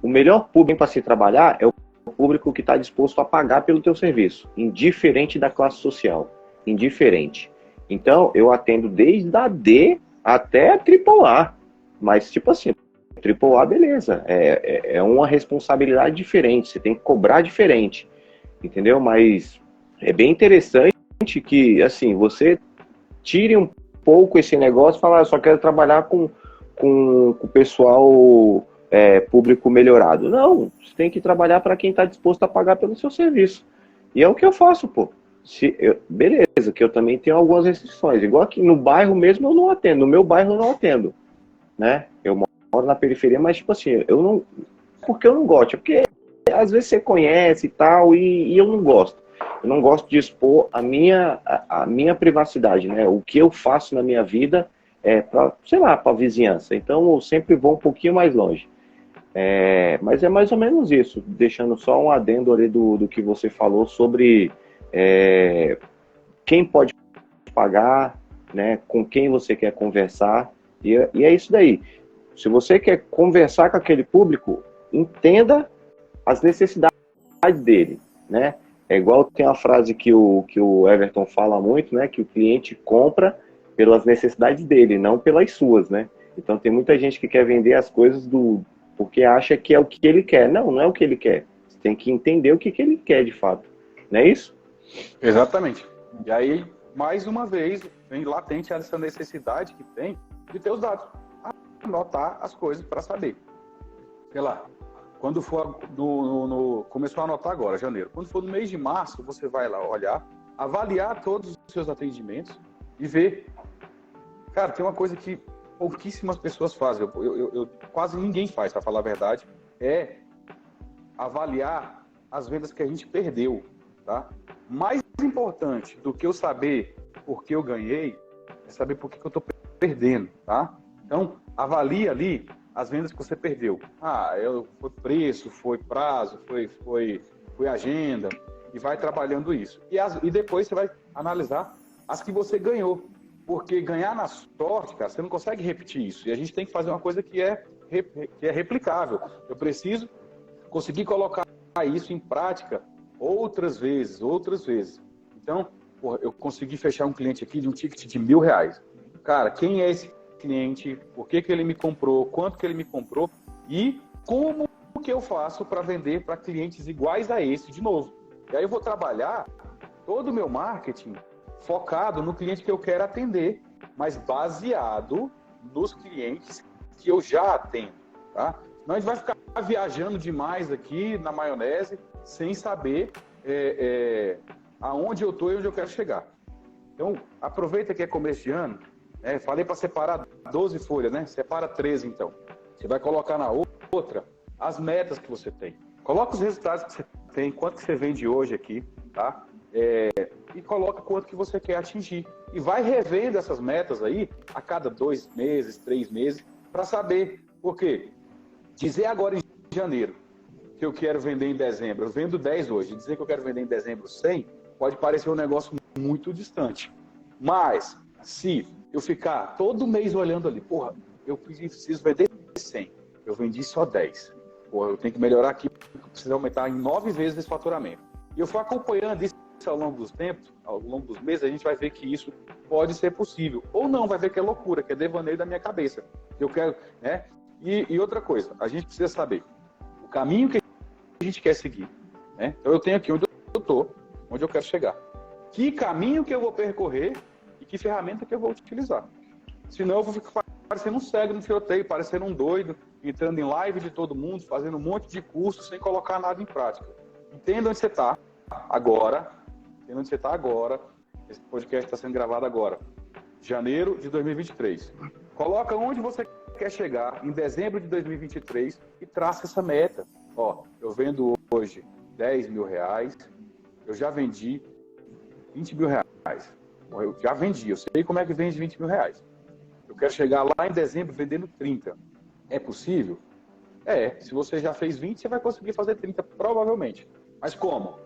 o melhor público para se trabalhar é o público que está disposto a pagar pelo teu serviço, indiferente da classe social. Indiferente. Então, eu atendo desde a D até a AAA. Mas, tipo assim, AAA, beleza. É uma responsabilidade diferente. Você tem que cobrar diferente. Entendeu? Mas é bem interessante que, assim, você tire um pouco esse negócio e fale, eu só quero trabalhar com o pessoal público melhorado. Não, você tem que trabalhar para quem está disposto a pagar pelo seu serviço. E é o que eu faço, pô. Beleza, que eu também tenho algumas restrições. Igual aqui no bairro mesmo eu não atendo. No meu bairro eu não atendo, né? Eu moro na periferia, mas tipo assim, eu não... Porque eu não gosto. É porque às vezes você conhece e tal, e eu não gosto. Eu não gosto de expor a minha privacidade, né? O que eu faço na minha vida para, sei lá, para a vizinhança. Então eu sempre vou um pouquinho mais longe. Mas é mais ou menos isso, deixando só um adendo ali do que você falou sobre quem pode pagar, né, com quem você quer conversar, e é isso daí. Se você quer conversar com aquele público, entenda as necessidades dele, né? É igual tem uma frase que o Everton fala muito, né, que o cliente compra pelas necessidades dele, não pelas suas, né? Então tem muita gente que quer vender as coisas porque acha que é o que ele quer. Não, não é o que ele quer. Você tem que entender o que ele quer de fato. Não é isso? Exatamente. E aí, mais uma vez, vem latente essa necessidade que tem de ter os dados. Anotar as coisas para saber. Sei lá, quando for começou a anotar agora, janeiro. Quando for no mês de março, você vai lá olhar, avaliar todos os seus atendimentos e ver. Cara, tem uma coisa que pouquíssimas pessoas fazem, quase ninguém faz, para falar a verdade, é avaliar as vendas que a gente perdeu, tá? Mais importante do que eu saber por que eu ganhei, é saber por que eu estou perdendo, tá? Então, avalie ali as vendas que você perdeu. Foi preço, foi prazo, foi agenda, e vai trabalhando isso. E depois você vai analisar as que você ganhou. Porque ganhar na sorte, cara, você não consegue repetir isso. E a gente tem que fazer uma coisa que é replicável. Eu preciso conseguir colocar isso em prática outras vezes. Então, eu consegui fechar um cliente aqui de um ticket de R$1.000. Cara, quem é esse cliente? Por que ele me comprou? Quanto que ele me comprou? E como que eu faço para vender para clientes iguais a esse de novo? E aí eu vou trabalhar todo o meu marketing focado no cliente que eu quero atender, mas baseado nos clientes que eu já atendo, tá? Senão a gente vai ficar viajando demais aqui na maionese, sem saber aonde eu estou e onde eu quero chegar. Então, aproveita que é começo de ano, né? Falei para separar 12 folhas, né? Separa 13, então. Você vai colocar na outra as metas que você tem. Coloca os resultados que você tem, quanto que você vende hoje aqui, tá? E coloca quanto que você quer atingir. E vai revendo essas metas aí a cada 2 meses, 3 meses, para saber. Por quê? Dizer agora em janeiro que eu quero vender em dezembro, eu vendo 10 hoje, dizer que eu quero vender em dezembro 100, pode parecer um negócio muito distante. Mas, se eu ficar todo mês olhando ali, porra, eu preciso vender 100, eu vendi só 10. Porra, eu tenho que melhorar aqui, eu preciso aumentar em 9 vezes esse faturamento. E eu for acompanhando isso ao longo dos tempos, ao longo dos meses, a gente vai ver que isso pode ser possível. Ou não, vai ver que é loucura, que é devaneio da minha cabeça. Eu quero, né? E outra coisa, a gente precisa saber o caminho que a gente quer seguir, né? Então eu tenho aqui onde eu estou, onde eu quero chegar. Que caminho que eu vou percorrer e que ferramenta que eu vou utilizar. Senão eu vou ficar parecendo um cego no tiroteio, parecendo um doido, entrando em live de todo mundo, fazendo um monte de curso sem colocar nada em prática. Entenda onde você está agora. Entenda onde você está agora. Esse podcast está sendo gravado agora. Janeiro de 2023. Coloca onde você quer chegar em dezembro de 2023 e traça essa meta. Ó, eu vendo hoje R$10.000, eu já vendi R$20.000. Eu já vendi, eu sei como é que vende R$20.000. Eu quero chegar lá em dezembro vendendo 30. É possível? Se você já fez 20, você vai conseguir fazer 30, provavelmente. Mas como?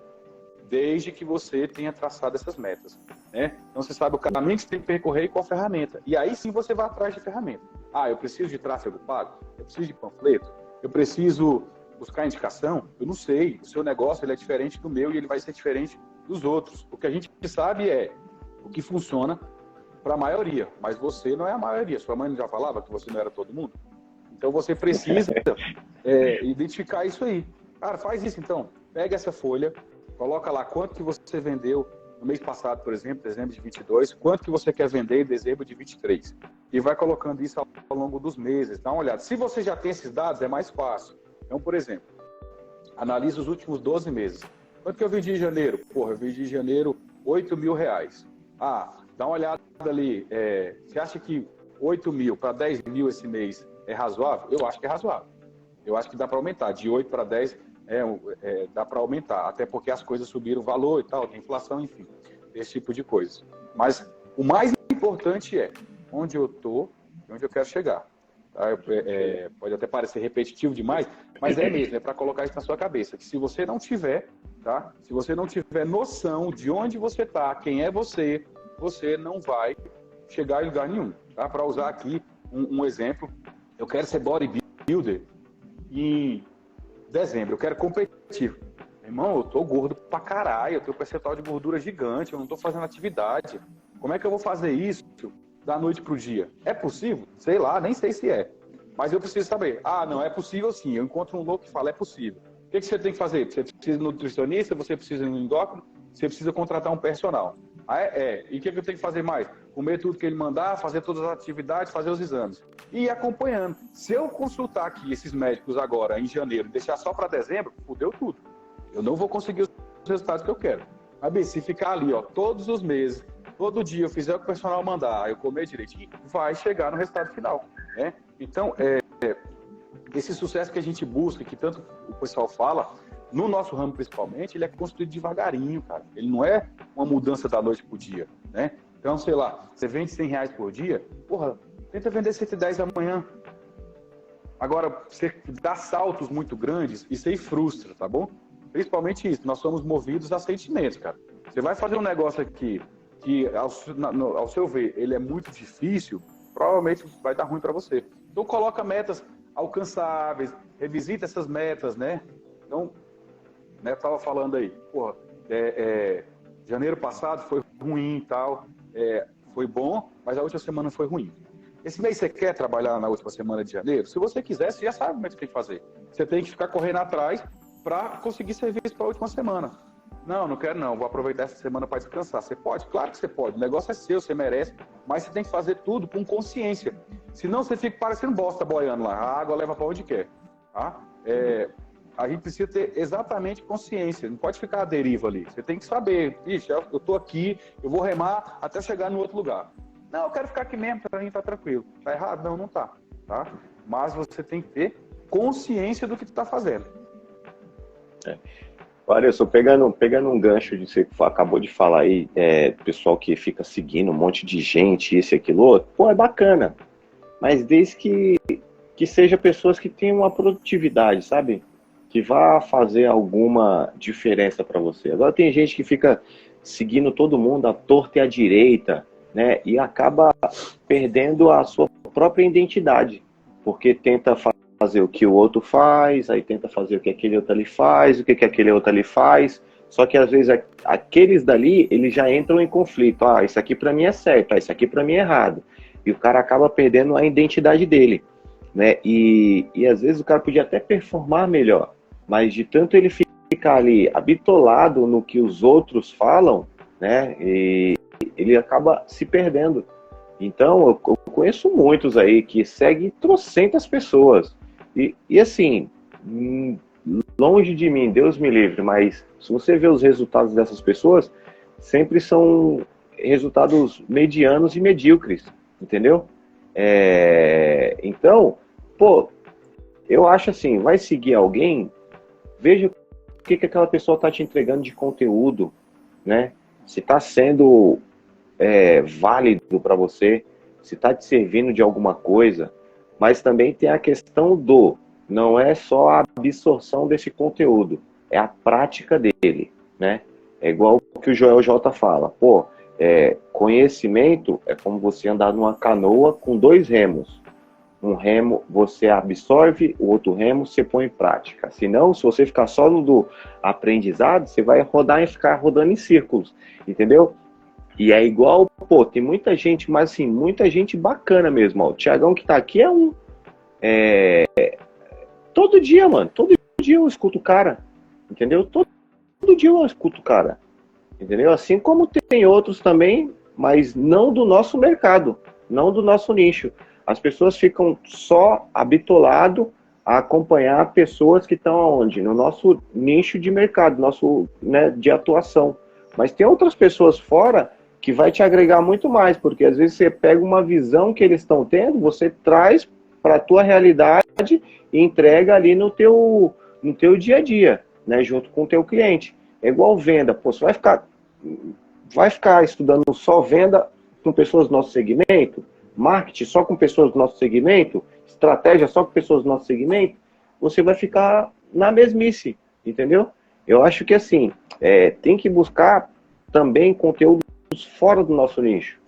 Desde que você tenha traçado essas metas, né? Então você sabe o caminho que você tem que percorrer e qual ferramenta. E aí sim você vai atrás de ferramenta. Eu preciso de tráfego pago? Eu preciso de panfleto? Eu preciso buscar indicação? Eu não sei. O seu negócio ele é diferente do meu e ele vai ser diferente dos outros. O que a gente sabe é o que funciona para a maioria, mas você não é a maioria. Sua mãe já falava que você não era todo mundo? Então você precisa identificar isso aí. Cara, faz isso então. Pega essa folha, coloca lá quanto que você vendeu no mês passado, por exemplo, dezembro de 22, quanto que você quer vender em dezembro de 23. e vai colocando isso ao longo dos meses. Dá uma olhada. Se você já tem esses dados, é mais fácil. Então, por exemplo, analisa os últimos 12 meses. Quanto que eu vendi em janeiro? Porra, eu vendi em janeiro R$ 8.000. Dá uma olhada ali. Você acha que 8 mil para 10 mil esse mês é razoável? Eu acho que é razoável. Eu acho que dá para aumentar. De 8 para 10 dá para aumentar. Até porque as coisas subiram o valor e tal, tem inflação, enfim. Esse tipo de coisa. Mas o mais importante é onde eu estou e onde eu quero chegar. Tá? Pode até parecer repetitivo demais, mas é mesmo, é para colocar isso na sua cabeça. Que se você não tiver, tá? Se você não tiver noção de onde você está, quem é você, você não vai chegar em lugar nenhum. Tá? Para usar aqui um exemplo, eu quero ser bodybuilder em dezembro, eu quero competir. Irmão, eu tô gordo pra caralho, eu tenho um percentual de gordura gigante, eu não tô fazendo atividade. Como é que eu vou fazer isso da noite pro dia? É possível? Sei lá, nem sei se é. Mas eu preciso saber. Não, é possível sim. Eu encontro um louco que fala, é possível. O que você tem que fazer? Você precisa de um nutricionista, você precisa de um endócrino, você precisa contratar um personal. E o que eu tenho que fazer mais? Comer tudo que ele mandar, fazer todas as atividades, fazer os exames. E ir acompanhando. Se eu consultar aqui esses médicos agora, em janeiro, e deixar só para dezembro, fudeu tudo. Eu não vou conseguir os resultados que eu quero. Mas, bem, se ficar ali, ó, todos os meses, todo dia eu fizer o que o personal mandar, eu comer direitinho, vai chegar no resultado final, né? Então, esse sucesso que a gente busca, que tanto o pessoal fala, no nosso ramo principalmente, ele é construído devagarinho, cara. Ele não é uma mudança da noite pro dia, né? Então, sei lá, você vende R$100 por dia, porra, tenta vender 110 amanhã. Agora, você dá saltos muito grandes, isso aí frustra, tá bom? Principalmente isso, nós somos movidos a sentimentos, cara. Você vai fazer um negócio aqui que, ao seu ver, ele é muito difícil, provavelmente vai dar ruim para você. Então, coloca metas alcançáveis, revisita essas metas, né? Então, né, eu tava falando aí, porra, janeiro passado foi ruim e tal, foi bom, mas a última semana foi ruim. Esse mês você quer trabalhar na última semana de janeiro? Se você quiser, você já sabe como é que você tem que fazer. Você tem que ficar correndo atrás para conseguir serviço para a última semana. Não quero não, vou aproveitar essa semana para descansar. Você pode? Claro que você pode, o negócio é seu, você merece, mas você tem que fazer tudo com consciência. Senão você fica parecendo bosta boiando lá, a água leva para onde quer. Tá? A gente precisa ter exatamente consciência, não pode ficar à deriva ali. Você tem que saber, ixi, eu estou aqui, eu vou remar até chegar no outro lugar. Não, eu quero ficar aqui mesmo, para mim tá tranquilo. Tá errado? Não, não tá. Mas você tem que ter consciência do que tu tá fazendo. Olha, eu só pegando um gancho de você que acabou de falar aí, pessoal que fica seguindo um monte de gente, isso e aquilo outro, pô, é bacana. Mas desde que seja pessoas que tenham uma produtividade, sabe? Que vá fazer alguma diferença para você. Agora tem gente que fica seguindo todo mundo à torta e à direita, né? E acaba perdendo a sua própria identidade, porque tenta fazer o que o outro faz, aí tenta fazer o que aquele outro ali faz, o que aquele outro ali faz, só que às vezes aqueles dali, eles já entram em conflito. Isso aqui para mim é certo, isso aqui para mim é errado. E o cara acaba perdendo a identidade dele, né? E às vezes o cara podia até performar melhor, mas de tanto ele ficar ali habitolado no que os outros falam, né? E ele acaba se perdendo. Então, eu conheço muitos aí que seguem trocentas pessoas. E assim, longe de mim, Deus me livre, mas se você vê os resultados dessas pessoas, sempre são resultados medianos e medíocres, entendeu? Então, pô, eu acho assim, vai seguir alguém, veja o que aquela pessoa está te entregando de conteúdo, né? Se está sendo válido para você, se está te servindo de alguma coisa, mas também tem a questão não é só a absorção desse conteúdo, é a prática dele, né? É igual o que o Joel J fala, pô, conhecimento é como você andar numa canoa com 2 remos. Um remo você absorve, o outro remo você põe em prática. Senão, se você ficar só no do aprendizado, você vai rodar e ficar rodando em círculos, entendeu? E é igual, pô, tem muita gente, mas assim, muita gente bacana mesmo, ó. O Thiagão que tá aqui é um. Todo dia, mano, todo dia eu escuto o cara, entendeu? Todo dia eu escuto o cara, entendeu? Assim como tem outros também, mas não do nosso mercado, não do nosso nicho. As pessoas ficam só habitolado a acompanhar pessoas que estão aonde? No nosso nicho de mercado, nosso, né, de atuação. Mas tem outras pessoas fora que vai te agregar muito mais, porque às vezes você pega uma visão que eles estão tendo, você traz para a tua realidade e entrega ali no teu dia a dia, né, junto com o teu cliente. É igual venda, pô, você vai ficar estudando só venda com pessoas do nosso segmento, marketing só com pessoas do nosso segmento, estratégia só com pessoas do nosso segmento, você vai ficar na mesmice, entendeu? Eu acho que assim, tem que buscar também conteúdos fora do nosso nicho.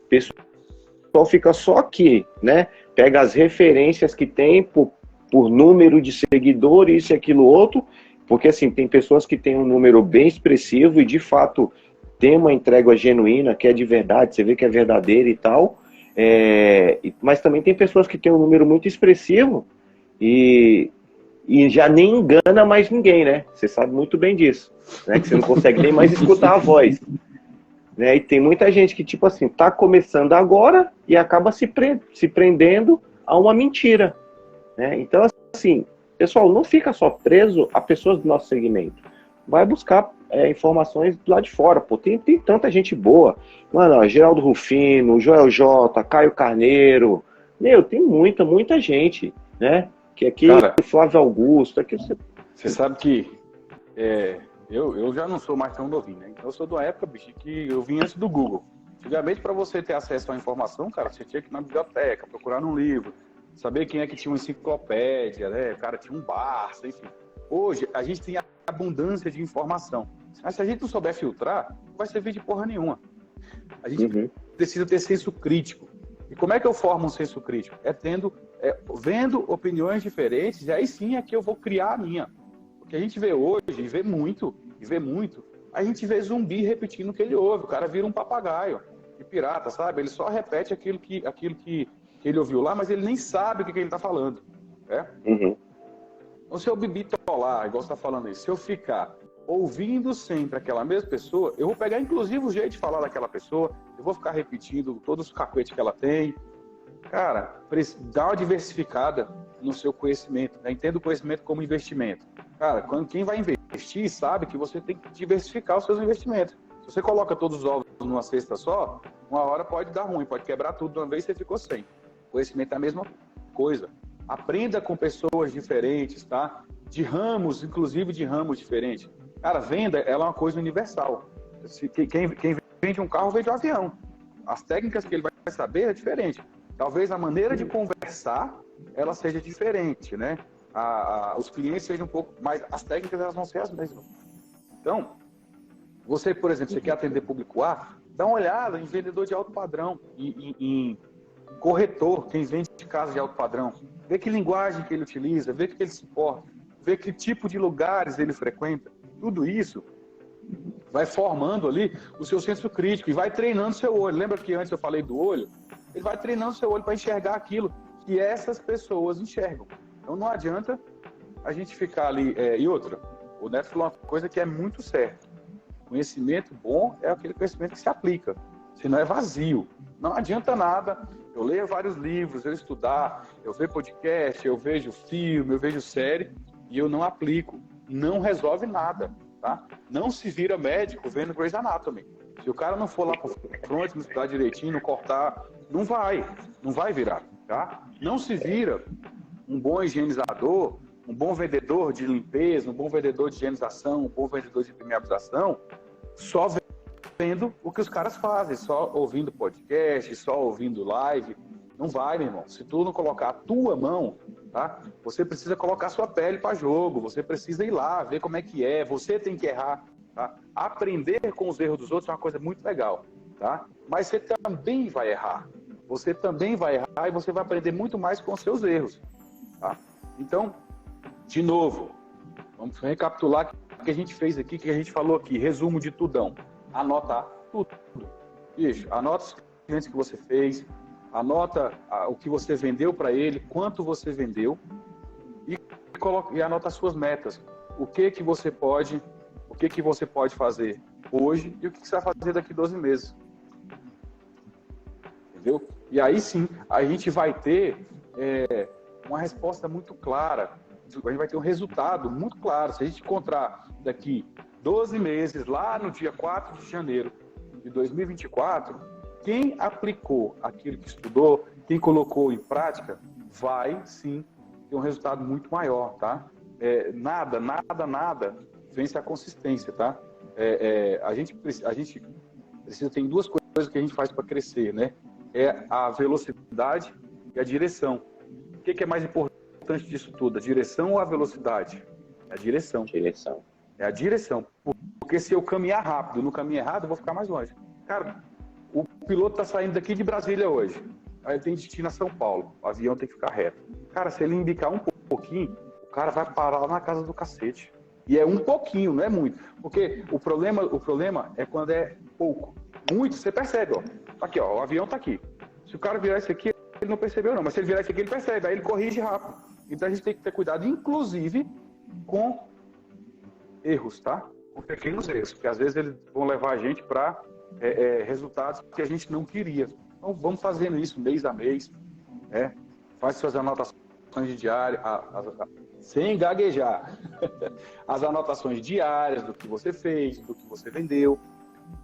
O pessoal fica só aqui, né? Pega as referências que tem por número de seguidores, isso e aquilo outro, porque assim, tem pessoas que têm um número bem expressivo e de fato tem uma entrega genuína, que é de verdade, você vê que é verdadeira e tal, mas também tem pessoas que têm um número muito expressivo e já nem engana mais ninguém, né? Você sabe muito bem disso, né? Que você não consegue nem mais escutar a voz. Né? E tem muita gente que, tipo assim, tá começando agora e acaba se prendendo a uma mentira. Né? Então, assim, pessoal, não fica só preso a pessoas do nosso segmento. Vai buscar informações lá de fora. Pô, tem tanta gente boa. Mano, ó, Geraldo Rufino, Joel J, Caio Carneiro. Meu, tem muita gente, né? Que aqui, cara, Flávio Augusto. Aqui você sabe que eu já não sou mais tão novinho, né? Então eu sou de uma época, bicho, que eu vim antes do Google. Antigamente, para você ter acesso à informação, cara, você tinha que ir na biblioteca, procurar num livro, saber quem é que tinha uma enciclopédia, né? O cara tinha um Barça, enfim. Hoje, a gente tem abundância de informação. Mas se a gente não souber filtrar, não vai servir de porra nenhuma. A gente precisa ter senso crítico. E como é que eu formo um senso crítico? Vendo opiniões diferentes, e aí sim é que eu vou criar a minha. O que a gente vê hoje, e vê muito, a gente vê zumbi repetindo o que ele ouve. O cara vira um papagaio de pirata, sabe? Ele só repete aquilo que ele ouviu lá, mas ele nem sabe o que ele está falando. Né? Então, se eu bitolar, igual você está falando aí, se eu ficar ouvindo sempre aquela mesma pessoa, eu vou pegar inclusive o jeito de falar daquela pessoa, eu vou ficar repetindo todos os cacuetes que ela tem. Cara, dá uma diversificada no seu conhecimento, né? Entenda o conhecimento como investimento. Cara, quem vai investir sabe que você tem que diversificar os seus investimentos. Se você coloca todos os ovos numa cesta só, uma hora pode dar ruim, pode quebrar tudo de uma vez e você ficou sem. O conhecimento é a mesma coisa. Aprenda com pessoas diferentes, tá? De ramos, inclusive de ramos diferentes. Cara, venda, ela é uma coisa universal. Quem vende um carro, vende um avião. As técnicas que ele vai saber é diferente. Talvez a maneira de conversar, ela seja diferente, né? Os clientes sejam um pouco... Mas as técnicas, elas vão ser as mesmas. Então, você, por exemplo, você quer atender público A, dá uma olhada em vendedor de alto padrão, em corretor, quem vende de casa de alto padrão. Vê que linguagem que ele utiliza, vê que ele se porta, vê que tipo de lugares ele frequenta. Tudo isso vai formando ali o seu senso crítico e vai treinando seu olho. Lembra que antes eu falei do olho? Ele vai treinando seu olho para enxergar aquilo que essas pessoas enxergam. Então não adianta a gente ficar ali... E outra, o Neto falou uma coisa que é muito certa. Conhecimento bom é aquele conhecimento que se aplica. Senão é vazio. Não adianta nada eu ler vários livros, eu estudar, eu ver podcast, eu vejo filme, eu vejo série e eu não aplico. Não resolve nada, tá? Não se vira médico vendo Grey's Anatomy. Se o cara não for lá pro front, não estudar direitinho, não cortar, não vai virar, tá? Não se vira um bom higienizador, um bom vendedor de limpeza, um bom vendedor de higienização, um bom vendedor de impermeabilização, só vendo o que os caras fazem, só ouvindo podcast, só ouvindo live. Não vai, meu irmão. Se tu não colocar a tua mão, tá? Você precisa colocar a sua pele para jogo, você precisa ir lá, ver como é que é, você tem que errar, tá? Aprender com os erros dos outros é uma coisa muito legal, tá? Mas você também vai errar. Você também vai errar e você vai aprender muito mais com os seus erros, tá? Então, de novo, vamos recapitular o que a gente fez aqui, o que a gente falou aqui, resumo de tudão. Anota tudo. Bicho, anota os clientes que você fez, anota o que você vendeu para ele, quanto você vendeu e anota as suas metas. O que você pode fazer hoje e o que você vai fazer daqui 12 meses. entendeu? E aí sim, a gente vai ter uma resposta muito clara, a gente vai ter um resultado muito claro. Se a gente encontrar daqui 12 meses, lá no dia 4 de janeiro de 2024, quem aplicou aquilo que estudou, quem colocou em prática, vai sim ter um resultado muito maior, tá? Nada vence a consistência, tá? A gente precisa, tem duas coisas que a gente faz para crescer, né? É a velocidade e a direção. O que é mais importante disso tudo? A direção ou a velocidade? É a direção. É a direção. Porque se eu caminhar rápido, no caminho errado, eu vou ficar mais longe. Cara, o piloto está saindo daqui de Brasília hoje. Aí ele tem destino a São Paulo. O avião tem que ficar reto. Cara, se ele indicar um pouquinho, o cara vai parar lá na casa do cacete. E é um pouquinho, não é muito. Porque o problema é quando é pouco. Muito, você percebe, ó. Aqui, ó, o avião tá aqui. Se o cara virar isso aqui, ele não percebeu não. Mas se ele virar isso aqui, ele percebe. Aí ele corrige rápido. Então a gente tem que ter cuidado, inclusive, com erros, tá? Com pequenos erros. Porque às vezes eles vão levar a gente para resultados que a gente não queria. Então vamos fazendo isso mês a mês. Faz suas anotações de diário, sem gaguejar. As anotações diárias do que você fez, do que você vendeu.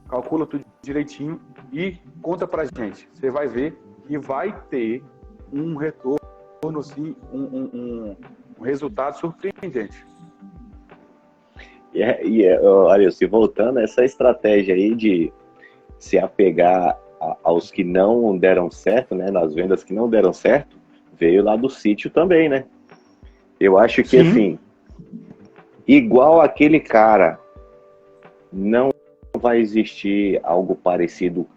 Calcula tudo direitinho e conta pra gente. Você vai ver que vai ter um retorno, assim, um resultado surpreendente. Olha, se voltando a essa estratégia aí de se apegar aos que não deram certo, né, nas vendas que não deram certo, veio lá do sítio também, né? Eu acho que, assim, igual aquele cara, não vai existir algo parecido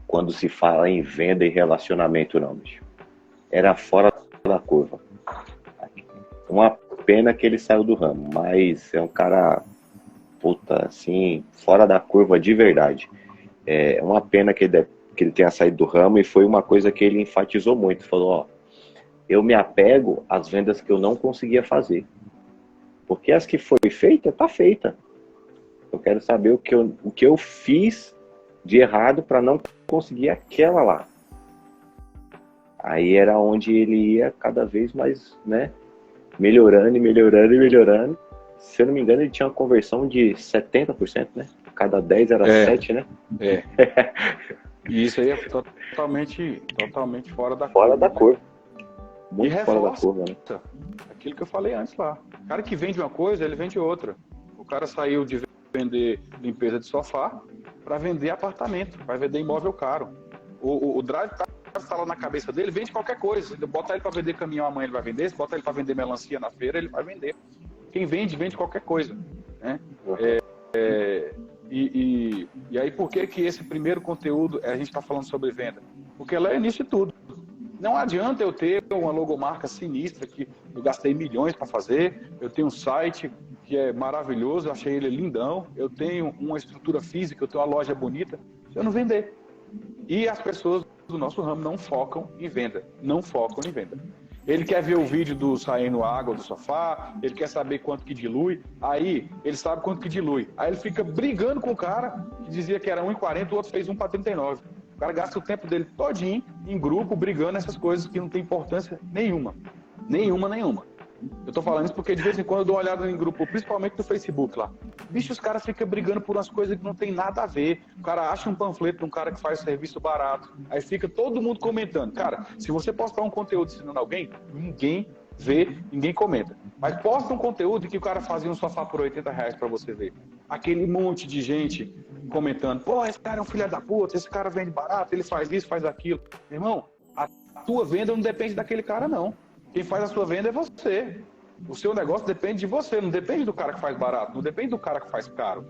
quando se fala em venda e relacionamento, não, bicho. Era fora da curva. Uma pena que ele saiu do ramo, mas é um cara, puta, assim, fora da curva de verdade. É uma pena que ele tenha saído do ramo, e foi uma coisa que ele enfatizou muito. Falou, ó, eu me apego às vendas que eu não conseguia fazer. Porque as que foi feita, tá feita. Eu quero saber o que eu fiz de errado para não conseguir aquela lá. Aí era onde ele ia cada vez mais, né, melhorando. Se eu não me engano, ele tinha uma conversão de 70%, né? Cada 10 era 7, né? E isso aí é totalmente fora da curva. Muito fora da curva, né? Aquilo que eu falei antes lá. O cara que vende uma coisa, ele vende outra. O cara saiu de vender limpeza de sofá para vender apartamento, vai vender imóvel caro. O drive está lá na cabeça dele, vende qualquer coisa. Se botar ele para vender caminhão amanhã, ele vai vender. Se botar ele para vender melancia na feira, ele vai vender. Quem vende qualquer coisa, né? E aí, por que esse primeiro conteúdo a gente está falando sobre venda? Porque ela é nisso tudo. Não adianta eu ter uma logomarca sinistra que eu gastei milhões para fazer, eu tenho um site que é maravilhoso, eu achei ele lindão, eu tenho uma estrutura física, eu tenho uma loja bonita, se eu não vender. E as pessoas do nosso ramo não focam em venda, Ele quer ver o vídeo do saindo água do sofá, ele quer saber quanto que dilui, aí ele sabe quanto que dilui. Aí ele fica brigando com o cara que dizia que era 1,40, o outro fez 1 para 39. O cara gasta o tempo dele todinho em grupo, brigando essas coisas que não tem importância nenhuma. Eu tô falando isso porque de vez em quando eu dou uma olhada em grupo, principalmente no Facebook lá. Bicho, os caras ficam brigando por umas coisas que não tem nada a ver. O cara acha um panfleto de um cara que faz serviço barato, aí fica todo mundo comentando. Cara, se você postar um conteúdo ensinando alguém, ninguém vê, ninguém comenta. Mas posta um conteúdo que o cara fazia um sofá por R$80 pra você ver. Aquele monte de gente comentando, pô, esse cara é um filho da puta, esse cara vende barato, ele faz isso, faz aquilo. Irmão, a tua venda não depende daquele cara, não. Quem faz a sua venda é você. O seu negócio depende de você, não depende do cara que faz barato, não depende do cara que faz caro.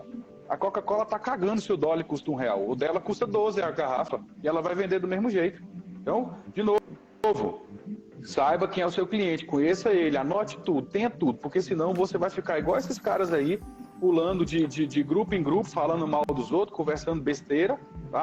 A Coca-Cola tá cagando se o dólar custa R$1. O dela custa 12 a garrafa e ela vai vender do mesmo jeito. Então, de novo, saiba quem é o seu cliente, conheça ele, anote tudo, tenha tudo, porque senão você vai ficar igual esses caras aí, pulando de grupo em grupo, falando mal dos outros, conversando besteira.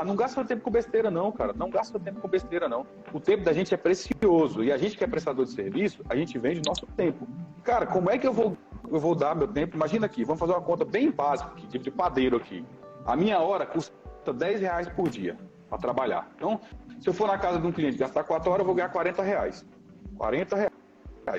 Não gasta tempo com besteira não, cara. Não gasta tempo com besteira não. O tempo da gente é precioso e a gente que é prestador de serviço, a gente vende nosso tempo. Cara, como é que eu vou dar meu tempo? Imagina aqui, vamos fazer uma conta bem básica aqui, tipo de padeiro aqui. A minha hora custa R$10 por dia. para trabalhar. Então, se eu for na casa de um cliente gastar 4 horas, eu vou ganhar R$40. R$40.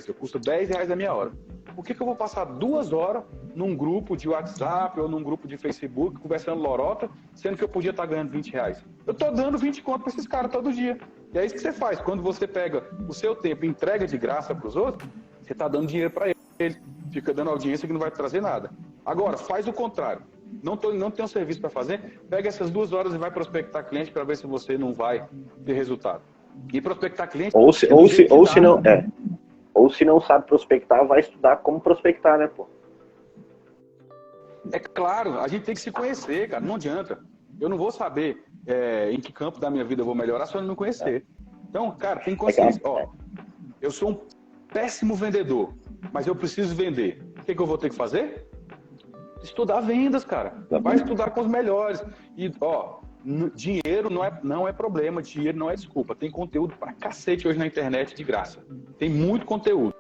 Eu custo R$10 a minha hora. Por que eu vou passar 2 horas num grupo de WhatsApp ou num grupo de Facebook conversando lorota, sendo que eu podia estar ganhando R$20? Eu estou dando 20 conto para esses caras todo dia. E é isso que você faz. Quando você pega o seu tempo e entrega de graça para os outros, você está dando dinheiro para ele. Fica dando audiência que não vai trazer nada. Agora, faz o contrário. Não tem um serviço para fazer, pega essas 2 horas e vai prospectar cliente para ver se você não vai ter resultado. E prospectar cliente... Ou se não sabe prospectar, vai estudar como prospectar, né, pô? É claro, a gente tem que se conhecer, cara, não adianta. Eu não vou saber em que campo da minha vida eu vou melhorar se eu não me conhecer. Então, cara, tem consciência. Ó, eu sou um péssimo vendedor, mas eu preciso vender. O que eu vou ter que fazer? Estudar vendas, cara. Vai estudar com os melhores. E, ó, dinheiro não é problema, dinheiro não é desculpa. Tem conteúdo pra cacete hoje na internet de graça. Tem muito conteúdo.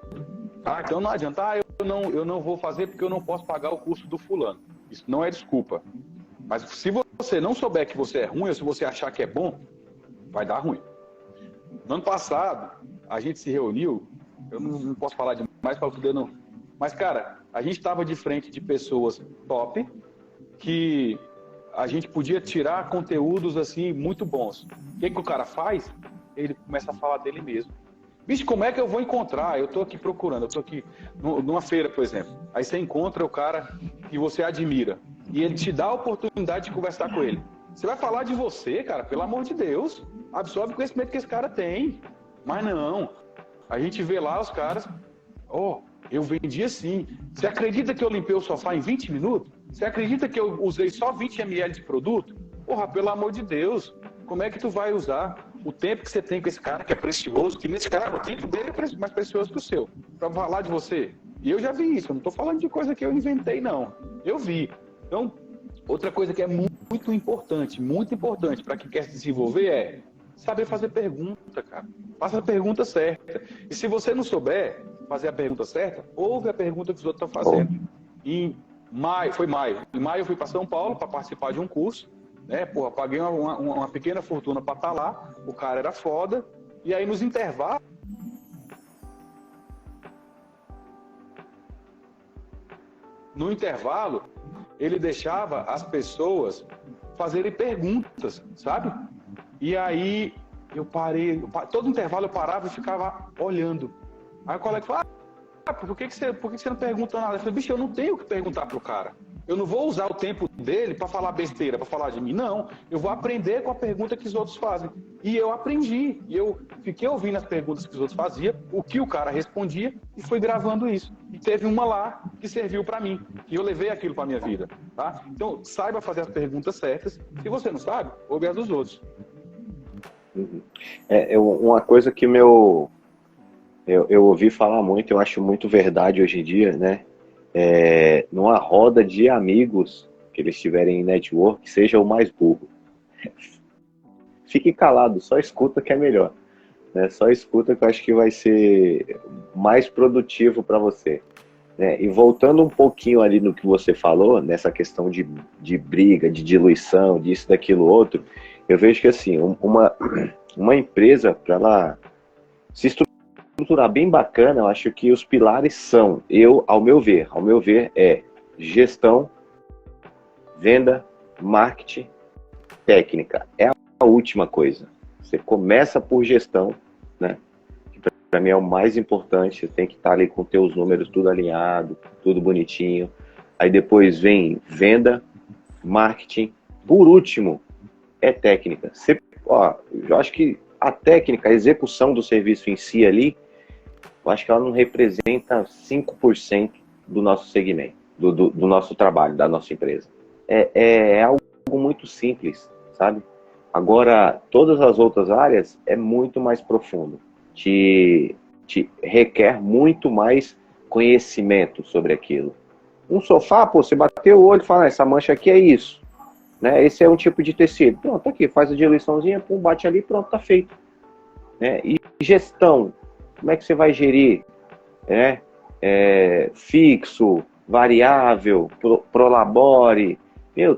Tá? Então não adianta, eu não vou fazer porque eu não posso pagar o custo do fulano. Isso não é desculpa. Mas se você não souber que você é ruim, ou se você achar que é bom, vai dar ruim. No ano passado, a gente se reuniu, eu não posso falar demais para poder não... Mas, cara, a gente estava de frente de pessoas top, que a gente podia tirar conteúdos, assim, muito bons. O que o cara faz? Ele começa a falar dele mesmo. Bicho, como é que eu vou encontrar? Eu tô aqui procurando, eu tô aqui numa feira, por exemplo. Aí você encontra o cara que você admira. E ele te dá a oportunidade de conversar com ele. Você vai falar de você, cara, pelo amor de Deus. Absorve o conhecimento que esse cara tem. Mas não. A gente vê lá os caras... eu vendi assim. Você acredita que eu limpei o sofá em 20 minutos? Você acredita que eu usei só 20 ml de produto? Porra, pelo amor de Deus. Como é que tu vai usar o tempo que você tem com esse cara, que é precioso, que nesse cara o tempo dele é mais precioso que o seu, pra falar de você? E eu já vi isso, eu não tô falando de coisa que eu inventei, não. Eu vi. Então, outra coisa que é muito importante para quem quer se desenvolver é saber fazer pergunta, cara. Faça a pergunta certa. E se você não souber fazer a pergunta certa, ouve a pergunta que os outros estão fazendo. Em maio. Em maio eu fui para São Paulo para participar de um curso, né? Porra, paguei uma pequena fortuna para estar lá, o cara era foda, e aí nos intervalos, ele deixava as pessoas fazerem perguntas, sabe? E aí eu parei, todo intervalo eu parava e ficava olhando. Aí o colega falou, por que você não pergunta nada? Eu falei, bicho, eu não tenho o que perguntar pro cara. Eu não vou usar o tempo dele para falar besteira, para falar de mim. Não, eu vou aprender com a pergunta que os outros fazem. E eu aprendi. E eu fiquei ouvindo as perguntas que os outros faziam, o que o cara respondia, e fui gravando isso. E teve uma lá que serviu para mim. E eu levei aquilo para minha vida. Tá? Então, saiba fazer as perguntas certas. Se você não sabe, ouve as dos outros. Uma coisa que eu ouvi falar muito, eu acho muito verdade hoje em dia, né? Numa roda de amigos que eles tiverem em network, seja o mais burro. Fique calado, só escuta que é melhor, né? Só escuta que eu acho que vai ser mais produtivo para você, né? E voltando um pouquinho ali no que você falou, nessa questão de briga, de diluição, disso, daquilo, outro, eu vejo que assim, uma empresa, para ela se estruturar bem bacana, eu acho que os pilares são, ao meu ver, gestão, venda, marketing, técnica. É a última coisa. Você começa por gestão, né? Que para mim é o mais importante. Você tem que estar ali com teus números tudo alinhado, tudo bonitinho. Aí depois vem venda, marketing. Por último, é técnica. Eu acho que a técnica, a execução do serviço em si ali, eu acho que ela não representa 5% do nosso segmento, do nosso trabalho, da nossa empresa. É algo muito simples, sabe? Agora, todas as outras áreas é muito mais profundo. Te requer muito mais conhecimento sobre aquilo. Um sofá, você bateu o olho e fala, essa mancha aqui é isso. Né? Esse é um tipo de tecido. Pronto, tá aqui, faz a diluiçãozinha, pum, bate ali, pronto, tá feito. Né? E gestão, como é que você vai gerir? Né? Fixo, variável, prolabore,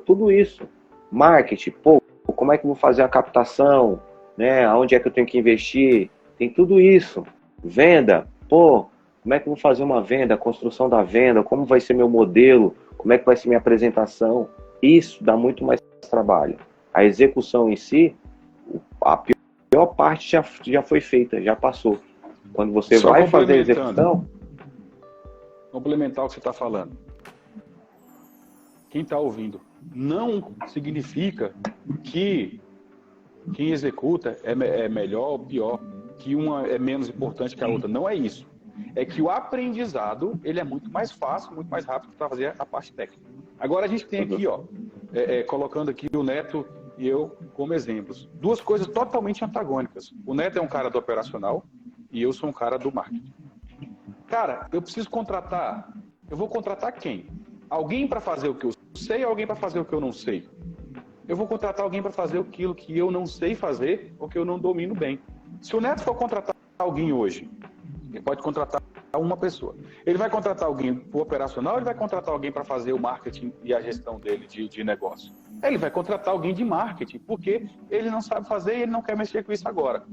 tudo isso. Marketing, como é que eu vou fazer a captação, né? Aonde é que eu tenho que investir? Tem tudo isso. Venda, pô, como é que eu vou fazer uma venda, a construção da venda, como vai ser meu modelo, como é que vai ser minha apresentação? Isso dá muito mais trabalho. A execução em si, a pior parte já foi feita, já passou. Quando você Só vai fazer a execução... Complementar o que você está falando. Quem está ouvindo, não significa que quem executa é melhor ou pior, que uma é menos importante que a outra. Não é isso. É que o aprendizado ele é muito mais fácil, muito mais rápido para fazer a parte técnica. Agora a gente tem aqui, ó, colocando aqui o Neto e eu como exemplos. Duas coisas totalmente antagônicas. O Neto é um cara do operacional e eu sou um cara do marketing. Cara, eu preciso contratar. Eu vou contratar quem? Alguém para fazer o que eu sei ou alguém para fazer o que eu não sei? Eu vou contratar alguém para fazer aquilo que eu não sei fazer ou que eu não domino bem. Se o Neto for contratar alguém hoje, ele pode contratar uma pessoa. Ele vai contratar alguém para o operacional ou ele vai contratar alguém para fazer o marketing e a gestão dele de negócio? Ele vai contratar alguém de marketing, porque ele não sabe fazer e ele não quer mexer com isso agora.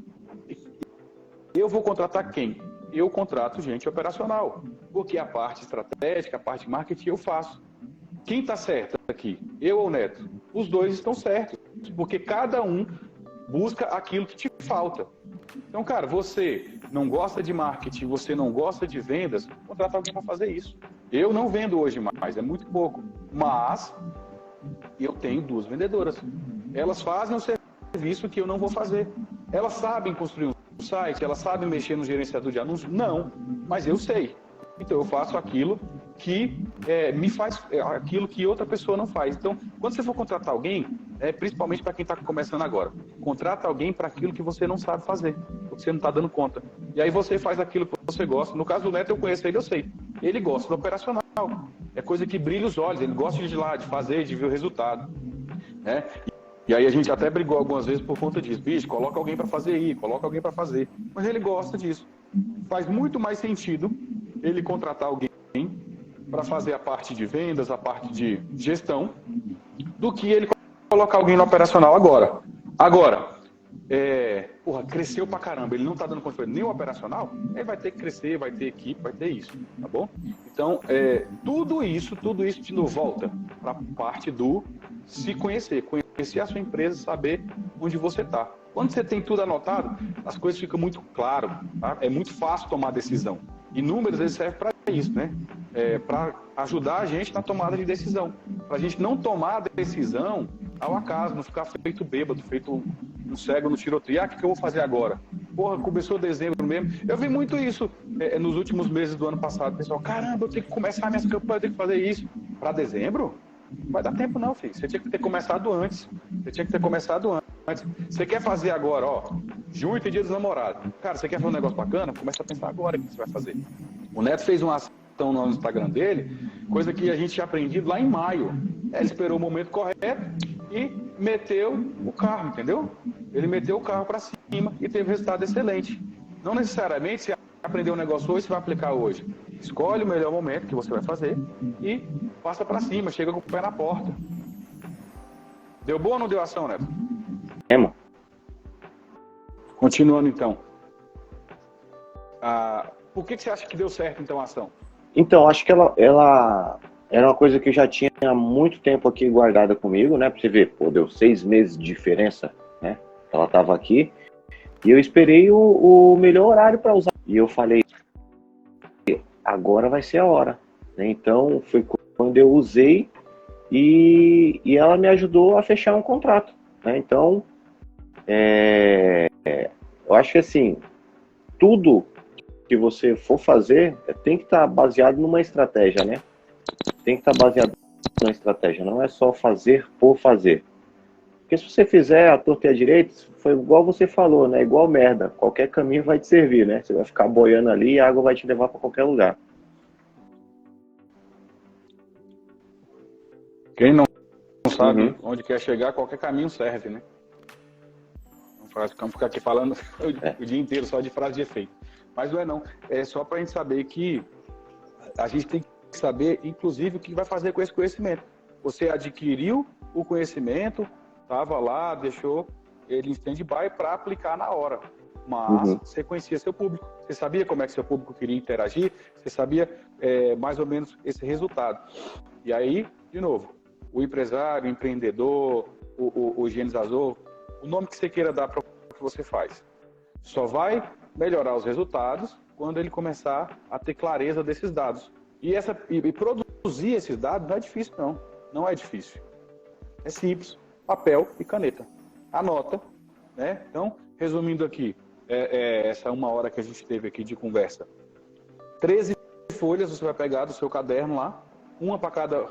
Eu vou contratar quem? Eu contrato gente operacional, porque a parte estratégica, a parte de marketing eu faço. Quem está certo aqui? Eu ou o Neto? Os dois estão certos, porque cada um busca aquilo que te falta. Então, cara, você não gosta de marketing, você não gosta de vendas, contrata alguém para fazer isso. Eu não vendo hoje mais, é muito pouco, mas eu tenho duas vendedoras. Elas fazem o serviço que eu não vou fazer. Elas sabem construir um site, elas sabem mexer no gerenciador de anúncios? Não, mas eu sei. Então eu faço aquilo que me faz, aquilo que outra pessoa não faz. Então, quando você for contratar alguém, principalmente para quem está começando agora, contrata alguém para aquilo que você não sabe fazer, porque você não está dando conta. E aí você faz aquilo que você gosta. No caso do Neto, eu conheço ele, eu sei. Ele gosta do operacional. É coisa que brilha os olhos, ele gosta de ir lá, de fazer, de ver o resultado. Né? E aí a gente até brigou algumas vezes por conta disso. Bicho, coloca alguém para fazer aí, coloca alguém para fazer. Mas ele gosta disso. Faz muito mais sentido ele contratar alguém para fazer a parte de vendas, a parte de gestão, do que ele colocar alguém no operacional agora. Agora, cresceu pra caramba, ele não tá dando conta de fazer nem o operacional, ele vai ter que crescer, vai ter equipe, vai ter isso, tá bom? Então, tudo isso de novo volta para a parte do se conhecer a sua empresa, saber onde você tá. Quando você tem tudo anotado, as coisas ficam muito claras, tá? É muito fácil tomar decisão. E números, eles servem para isso, né? Para ajudar a gente na tomada de decisão. Para a gente não tomar a decisão ao acaso, não ficar feito bêbado, feito um cego no tiroteio. O que eu vou fazer agora? Porra, começou dezembro mesmo. Eu vi muito isso nos últimos meses do ano passado. Pessoal, caramba, eu tenho que começar minhas campanhas, eu tenho que fazer isso. Para dezembro? Não vai dar tempo não, filho. Você tinha que ter começado antes. Você quer fazer agora, ó, junho tem dia dos namorados. Cara, você quer fazer um negócio bacana? Começa a pensar agora o que você vai fazer. O Neto fez uma ação no Instagram dele, coisa que a gente tinha aprendido lá em maio. Ele esperou o momento correto e meteu o carro, entendeu? Ele meteu o carro para cima e teve resultado excelente. Não necessariamente você aprendeu um negócio hoje, você vai aplicar hoje. Escolhe o melhor momento que você vai fazer e passa para cima, chega com o pé na porta. Deu boa ou não deu ação, Neto? Mano. Continuando então. Por que você acha que deu certo então a ação? Então, acho que ela era uma coisa que eu já tinha há muito tempo aqui guardada comigo, né? Pra você ver, pô, deu 6 meses de diferença, né? Ela tava aqui. E eu esperei o melhor horário para usar. E eu falei, agora vai ser a hora. Né? Então, foi quando eu usei e ela me ajudou a fechar um contrato. Né? Então, eu acho que assim, tudo que você for fazer tem que estar baseado numa estratégia, né? Tem que estar baseado numa estratégia, não é só fazer por fazer. Porque se você fizer a torta e a direita, foi igual você falou, né? Igual merda, qualquer caminho vai te servir, né? Você vai ficar boiando ali e a água vai te levar para qualquer lugar. Quem não sabe onde quer chegar, qualquer caminho serve, né? Vamos ficar aqui falando o dia inteiro só de frase de efeito. Mas não é não. É só para a gente saber que a gente tem que saber, inclusive, o que vai fazer com esse conhecimento. Você adquiriu o conhecimento, Estava lá, deixou ele em stand-by para aplicar na hora. Mas você conhecia seu público, você sabia como é que seu público queria interagir, você sabia mais ou menos esse resultado. E aí, de novo, o empresário, o empreendedor, o higienizador, o nome que você queira dar para o que você faz, só vai melhorar os resultados quando ele começar a ter clareza desses dados. E produzir esses dados não é difícil, não. Não é difícil. É simples, papel e caneta. Anota, né? Então, resumindo aqui, essa 1 hora que a gente teve aqui de conversa. 13 folhas você vai pegar do seu caderno lá, uma para cada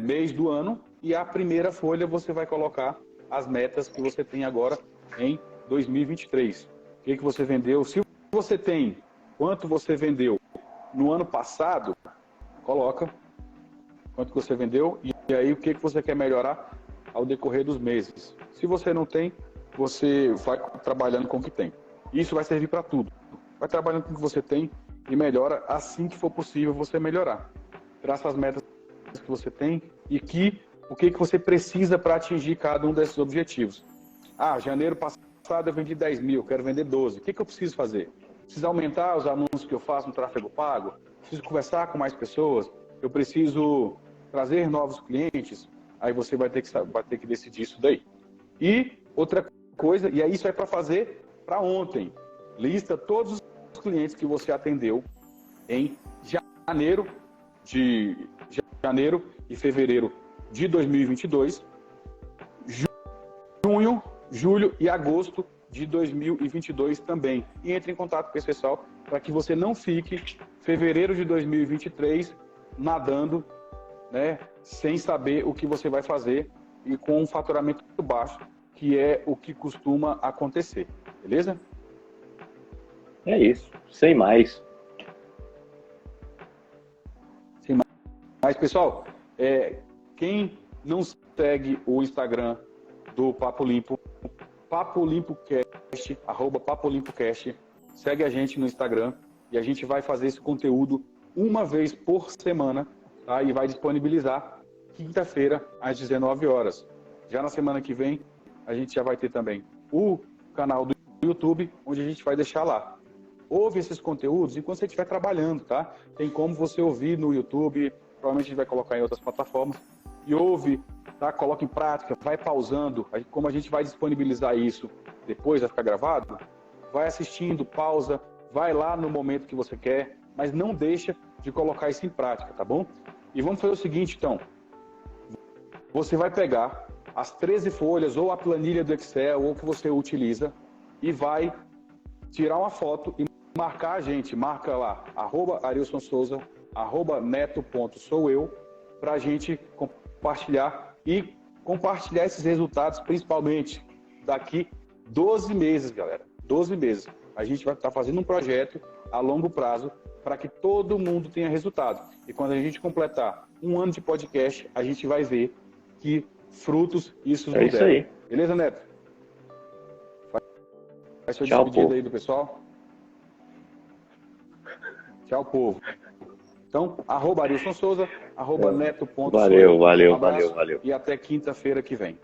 mês do ano, e a primeira folha você vai colocar as metas que você tem agora em 2023. O que você vendeu? Se você tem quanto você vendeu no ano passado, coloca quanto você vendeu e aí o que você quer melhorar ao decorrer dos meses. Se você não tem, você vai trabalhando com o que tem. Isso vai servir para tudo. Vai trabalhando com o que você tem e melhora assim que for possível você melhorar. Traça as metas que você tem e o que você precisa para atingir cada um desses objetivos. Janeiro passado eu vendi 10 mil, quero vender 12. O que eu preciso fazer? Preciso aumentar os anúncios que eu faço no tráfego pago? Preciso conversar com mais pessoas? Eu preciso trazer novos clientes? Aí você vai ter que decidir isso daí. E outra coisa, e aí isso é para fazer para ontem. Lista todos os clientes que você atendeu em janeiro e fevereiro de 2022, junho, julho e agosto de 2022 também. E entre em contato com esse pessoal para que você não fique fevereiro de 2023 nadando, né, sem saber o que você vai fazer e com um faturamento muito baixo, que é o que costuma acontecer. Beleza? É isso. Sem mais. Mas, pessoal, quem não segue o Instagram do Papo Limpo, Papo Limpo Cast, @PapoLimpoCast, segue a gente no Instagram e a gente vai fazer esse conteúdo uma vez por semana, tá? E vai disponibilizar quinta-feira às 19 horas. Já na semana que vem, a gente já vai ter também o canal do YouTube, onde a gente vai deixar lá. Ouve esses conteúdos enquanto você estiver trabalhando, tá? Tem como você ouvir no YouTube, provavelmente a gente vai colocar em outras plataformas, e ouve, tá? Coloca em prática, vai pausando. Como a gente vai disponibilizar isso depois, vai ficar gravado, vai assistindo, pausa, vai lá no momento que você quer, mas não deixa de colocar isso em prática, tá bom? E vamos fazer o seguinte, então. Você vai pegar as 13 folhas, ou a planilha do Excel, ou que você utiliza, e vai tirar uma foto e marcar a gente. Marca lá, @ArilsonSouza, @neto.soueu, para a gente compartilhar e compartilhar esses resultados, principalmente daqui 12 meses, galera. 12 meses. A gente vai estar fazendo um projeto a longo prazo para que todo mundo tenha resultado. E quando a gente completar 1 ano de podcast, a gente vai ver que frutos isso nos É isso aí. Beleza, Neto? Faz sua Tchau, despedida povo. aí do pessoal. Tchau, povo. Então, @ArilsonSouza, @neto.soueu. Valeu. Um abraço e até quinta-feira que vem.